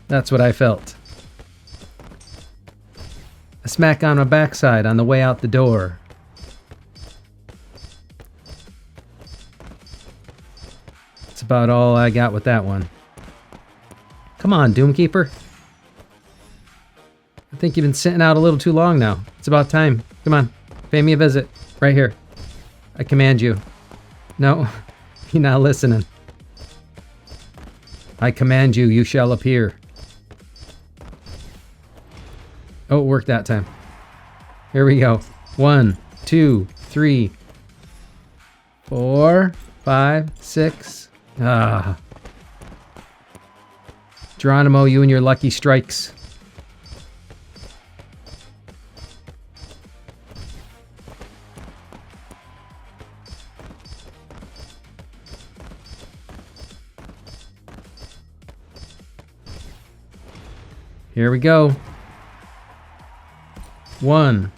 That's what I felt. A smack on my backside on the way out the door. That's about all I got with that one. Come on, Doomkeeper. I think you've been sitting out a little too long now. It's about time. Come on, pay me a visit. Right here. I command you. No, you're not listening. I command you, you shall appear. Oh, it worked that time. Here we go. 1, 2, 3, 4, 5, 6. Ah. Geronimo, you and your lucky strikes. Here we go. 1,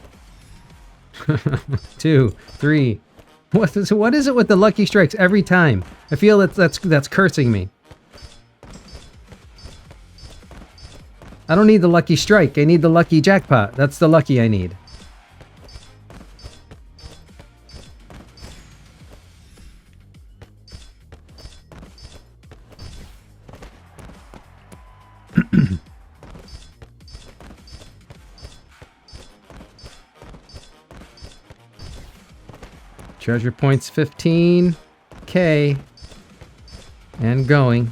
2, 3. What is it with the lucky strikes every time? I feel that's cursing me. I don't need the lucky strike. I need the lucky jackpot. That's the lucky I need. Treasure points 15K and going.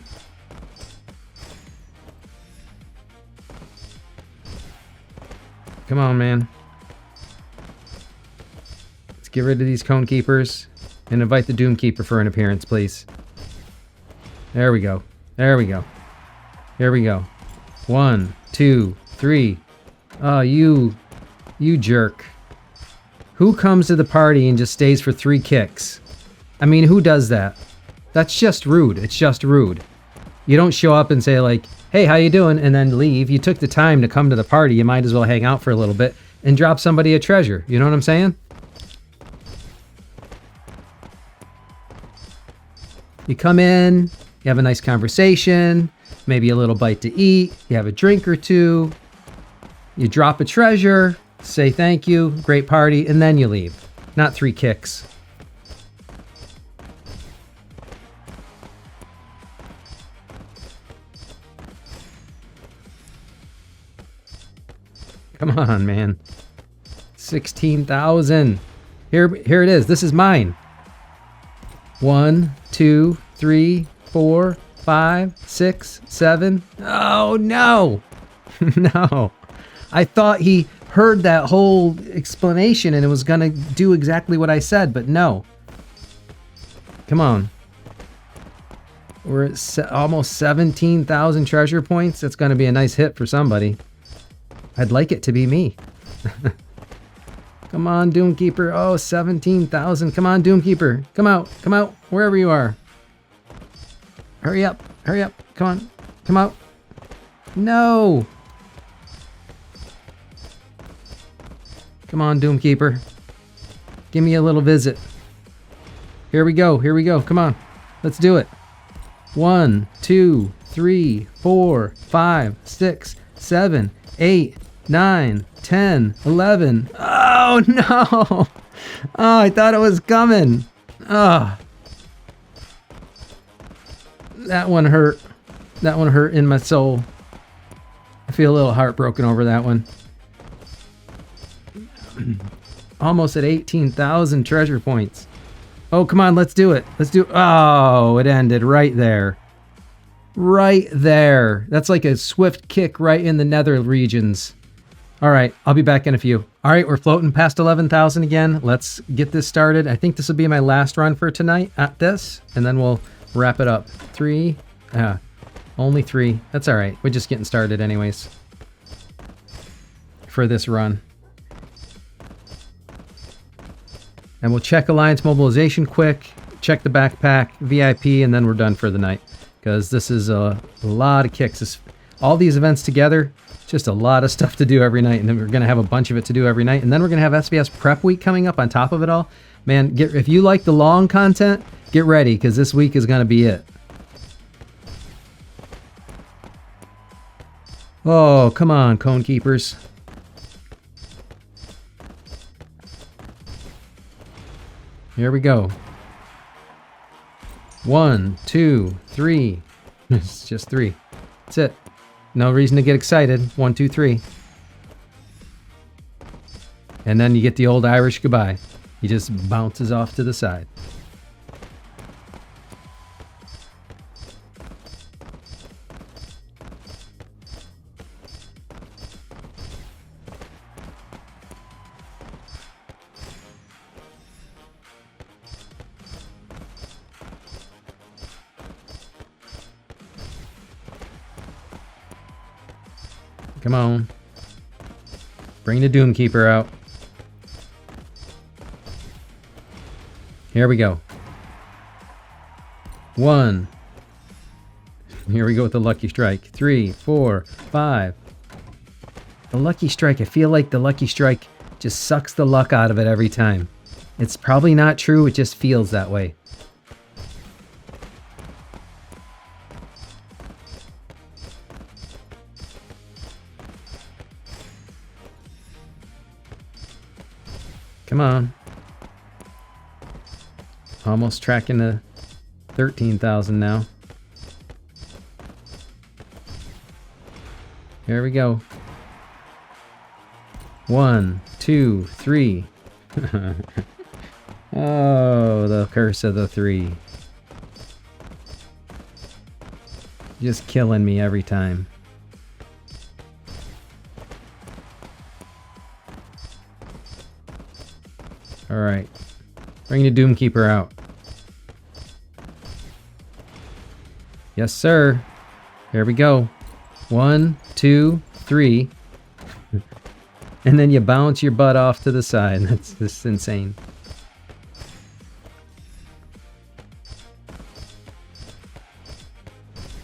Come on, man. Let's get rid of these Cone Keepers and invite the Doom Keeper for an appearance, please. There we go. There we go. Here we go. 1, 2, 3. Oh, you jerk. Who comes to the party and just stays for 3 kicks? I mean, who does that? That's just rude. It's just rude. You don't show up and say like, hey, how you doing? And then leave. You took the time to come to the party. You might as well hang out for a little bit and drop somebody a treasure. You know what I'm saying? You come in, you have a nice conversation, maybe a little bite to eat, you have a drink or two, you drop a treasure, say thank you, great party, and then you leave. Not 3 kicks. Come on, man. 16,000. Here it is. This is mine. 1, 2, 3, 4, 5, 6, 7. Oh, no. No. I thought he heard that whole explanation and it was going to do exactly what I said, but no. Come on. We're at almost 17,000 treasure points. That's going to be a nice hit for somebody. I'd like it to be me. Come on, Doomkeeper. Oh, 17,000. Come on, Doomkeeper. Come out. Come out. Wherever you are. Hurry up. Hurry up. Come on. Come out. No. Come on, Doomkeeper. Give me a little visit. Here we go. Here we go. Come on. Let's do it. 1, 2, 3, 4, 5, 6, 7, 8, 9, 10, 11. Oh, no. Oh, I thought it was coming. Oh. That one hurt. That one hurt in my soul. I feel a little heartbroken over that one. Almost at 18,000 treasure points. Oh, come on. Let's do it. Let's do it. Oh, it ended right there. Right there. That's like a swift kick right in the nether regions. All right, I'll be back in a few. All right, we're floating past 11,000 again. Let's get this started. I think this will be my last run for tonight at this, and then we'll Wrap it up. 3. Only 3. That's all right. We're just getting started anyways for this run. And we'll check Alliance Mobilization quick, check the backpack, VIP, and then we're done for the night. Because this is a lot of kicks. All these events together, just a lot of stuff to do every night. And then we're going to have a bunch of it to do every night. And then we're going to have SBS Prep Week coming up on top of it all. Man, if you like the long content, get ready, because this week is going to be it. Oh, come on, Cone Keepers. Here we go. 1, 2, 3. It's just 3. That's it. No reason to get excited. 1, 2, 3. And then you get the old Irish goodbye. He just bounces off to the side. Come on. Bring the Doomkeeper out. Here we go. 1. Here we go with the Lucky Strike. 3, 4, 5. The Lucky Strike, I feel like the Lucky Strike just sucks the luck out of it every time. It's probably not true, it just feels that way. Come on. Almost tracking to 13,000 now. Here we go. 1, 2, 3. Oh, the curse of the 3. Just killing me every time. Alright. Bring the Doomkeeper out. Yes, sir. Here we go. 1, 2, 3. And then you bounce your butt off to the side. That's just insane.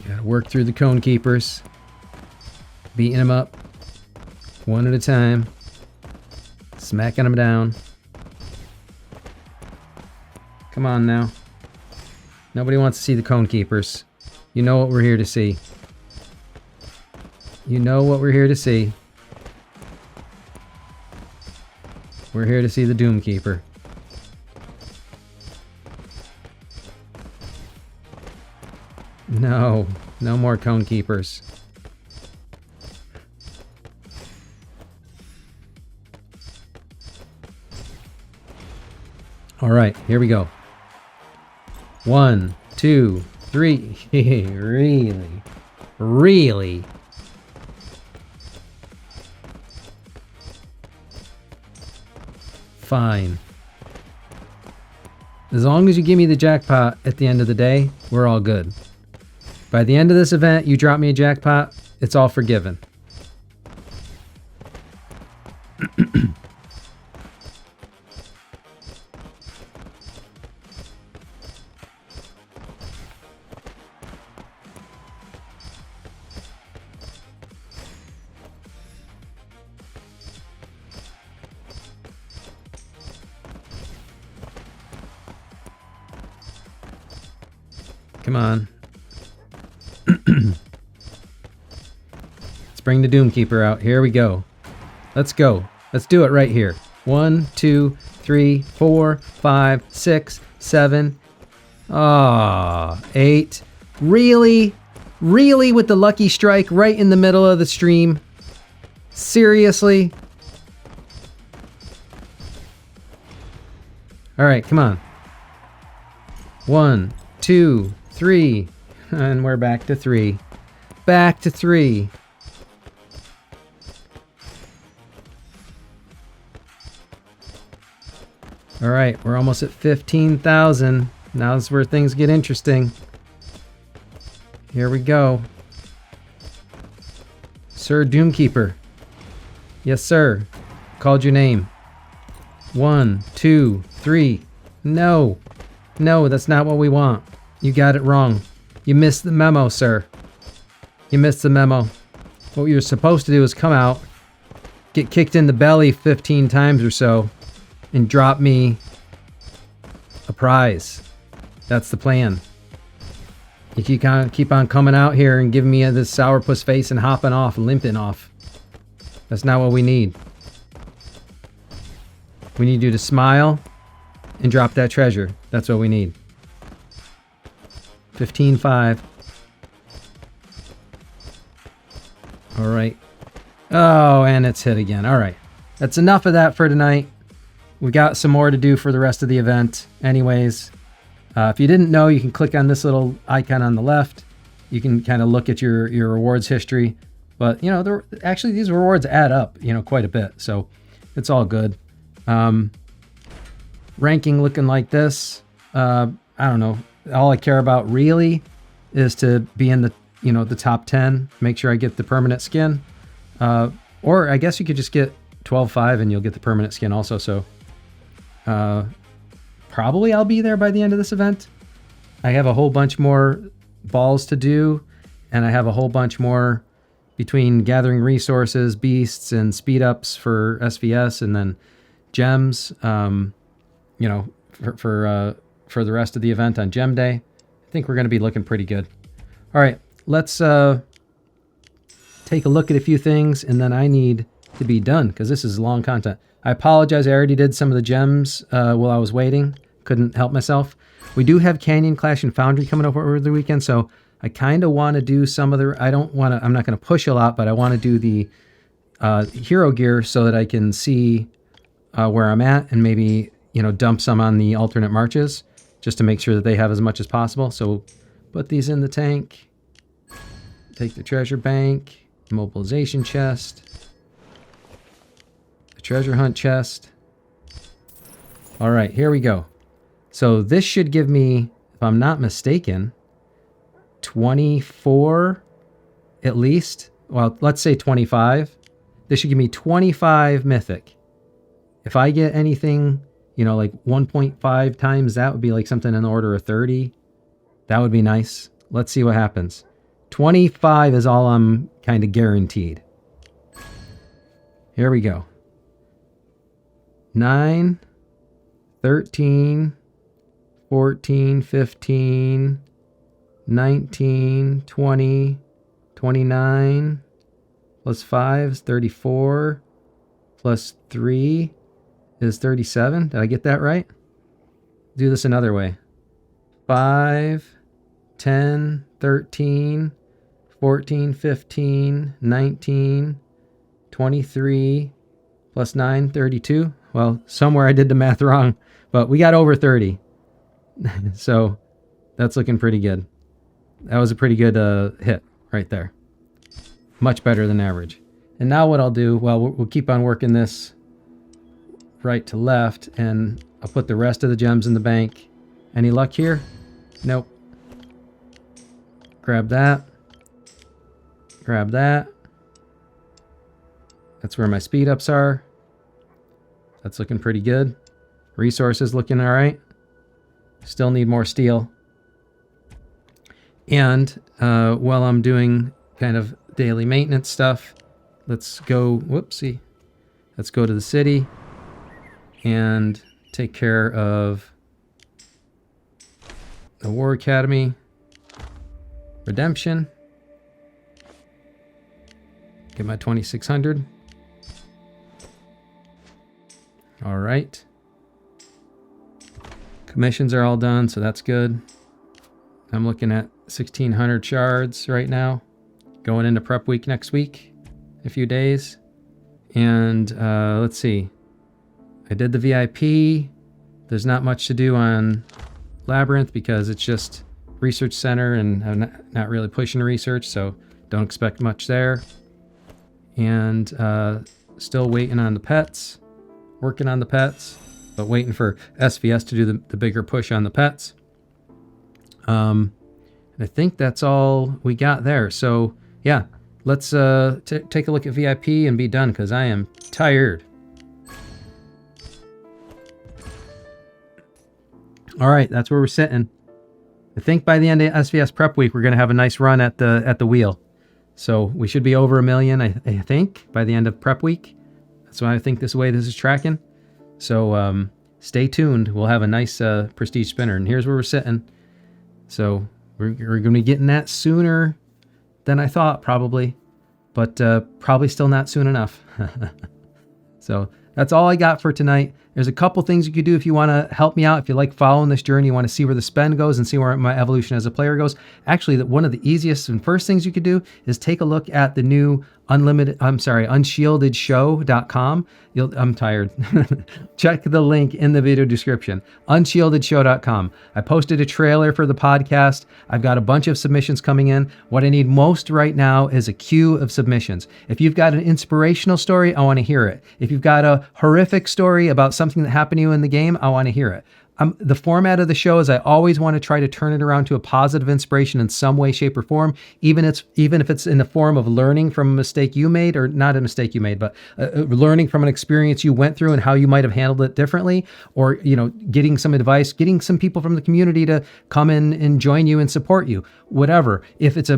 Gotta work through the Cone Keepers. Beating them up. One at a time. Smacking them down. Come on now. Nobody wants to see the Cone Keepers. You know what we're here to see. You know what we're here to see. We're here to see the Doomkeeper. No. No more Cone Keepers. Alright, here we go. 1, 2, 3. Really? Really? Fine. As long as you give me the jackpot at the end of the day, we're all good. By the end of this event, you drop me a jackpot, it's all forgiven. Come on. Let's bring the Doomkeeper out. Here we go. Let's go. Let's do it right here. 1, 2, 3, 4, 5, 6, 7. Ah, 8. Really? Really with the Lucky Strike right in the middle of the stream? Seriously? Alright, come on. 1, 2, 3. And we're back to 3. Back to 3. Alright, we're almost at 15,000. Now's where things get interesting. Here we go. Sir Doomkeeper. Yes, sir. Called your name. 1, 2, 3. No. No, that's not what we want. You got it wrong. You missed the memo, sir. You missed the memo. What you're supposed to do is come out, get kicked in the belly 15 times or so, and drop me a prize. That's the plan. You keep on coming out here and giving me this sourpuss face and hopping off, limping off. That's not what we need. We need you to smile and drop that treasure. That's what we need. 15-5. All right. Oh, and it's hit again. All right. That's enough of that for tonight. We got some more to do for the rest of the event. Anyways, if you didn't know, you can click on this little icon on the left. You can kind of look at your rewards history. But, you know, actually these rewards add up, you know, quite a bit. So it's all good. Ranking looking like this. I don't know. All I care about really is to be in the, you know, the top 10. Make sure I get the permanent skin. Or I guess you could just get 12-5 and you'll get the permanent skin also. So probably I'll be there by the end of this event. I have a whole bunch more balls to do, and I have a whole bunch more between gathering resources, beasts, and speed ups for SVS, and then gems. You know, for the rest of the event on Gem Day. I think we're going to be looking pretty good. All right, let's take a look at a few things, and then I need to be done because this is long content. I apologize. I already did some of the gems while I was waiting. Couldn't help myself. We do have Canyon Clash and Foundry coming up over the weekend, so I kind of want to do some of the... I'm not going to push a lot, but I want to do the hero gear so that I can see where I'm at and maybe, you know, dump some on the alternate marches just to make sure that they have as much as possible. So put these in the tank. Take the treasure bank, mobilization chest, the treasure hunt chest. All right, here we go. So this should give me, if I'm not mistaken, 24 at least. Well, let's say 25. This should give me 25 mythic. If I get anything, you know, like 1.5 times that would be like something in the order of 30. That would be nice. Let's see what happens. 25 is all I'm kind of guaranteed. Here we go. 9, 13, 14, 15, 19, 20, 29, plus 5 is 34, plus 3 is 37. Did I get that right? Do this another way. 5, 10, 13, 14, 15, 19, 23, plus 9, 32. Well, somewhere I did the math wrong, but we got over 30. So that's looking pretty good. That was a pretty good hit right there. Much better than average. And now what I'll do, well, we'll keep on working this right to left, and I'll put the rest of the gems in the bank. Any luck here? Nope. Grab that. Grab that. That's where my speed ups are. That's looking pretty good. Resources looking all right. Still need more steel. And while I'm doing kind of daily maintenance stuff, let's go, whoopsie. Let's go to the city and take care of the War Academy. Redemption. Get my 2600. All right. Commissions are all done, so that's good. I'm looking at 1,600 shards right now. Going into prep week next week, a few days. And let's see. I did the VIP. There's not much to do on Labyrinth because it's just research center and I'm not really pushing research, so don't expect much there. And still waiting on the pets. Working on the pets, but waiting for SVS to do the bigger push on the pets. And I think that's all we got there. So yeah, let's take a look at VIP and be done, because I am tired. All right, that's where we're sitting. I think by the end of SVS Prep Week, we're going to have a nice run at the wheel. So we should be over 1 million, I think, by the end of Prep Week. That's why I think this way this is tracking. So stay tuned. We'll have a nice prestige spinner. And here's where we're sitting. So we're going to be getting that sooner than I thought, probably. But probably still not soon enough. So that's all I got for tonight. There's a couple things you could do if you want to help me out. If you like following this journey, you want to see where the spend goes and see where my evolution as a player goes. Actually, one of the easiest and first things you could do is take a look at the new unshieldedshow.com. I'm tired. Check the link in the video description. Unshieldedshow.com. I posted a trailer for the podcast. I've got a bunch of submissions coming in. What I need most right now is a queue of submissions. If you've got an inspirational story, I want to hear it. If you've got a horrific story about something that happened to you in the game, I want to hear it. The format of the show is I always want to try to turn it around to a positive inspiration in some way, shape, or form, even if it's in the form of learning from a mistake you made, or not a mistake you made, but learning from an experience you went through and how you might have handled it differently, or getting some advice, getting some people from the community to come in and join you and support you. Whatever. If it's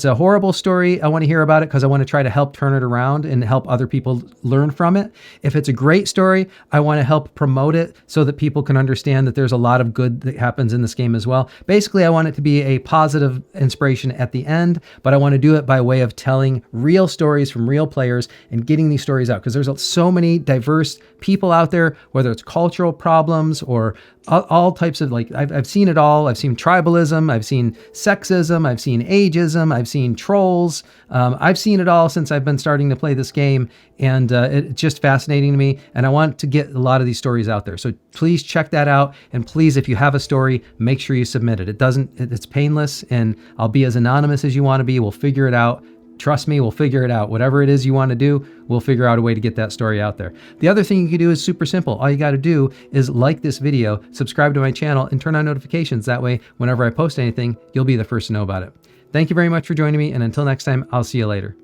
a horrible story, I want to hear about it because I want to try to help turn it around and help other people learn from it. If it's a great story, I want to help promote it so that people can understand that there's a lot of good that happens in this game as well. Basically, I want it to be a positive inspiration at the end, but I want to do it by way of telling real stories from real players and getting these stories out, because there's so many diverse people out there, whether it's cultural problems or all types of, I've seen it all. I've seen tribalism, I've seen sexism, I've seen ageism, I've seen trolls. I've seen it all since I've been starting to play this game, and it's just fascinating to me, and I want to get a lot of these stories out there. So please check that out, and please, if you have a story, make sure you submit it. It's painless, and I'll be as anonymous as you want to be. We'll figure it out. Trust me, we'll figure it out. Whatever it is you want to do, we'll figure out a way to get that story out there. The other thing you can do is super simple. All you got to do is like this video, subscribe to my channel, and turn on notifications. That way, whenever I post anything, you'll be the first to know about it. Thank you very much for joining me, and until next time, I'll see you later.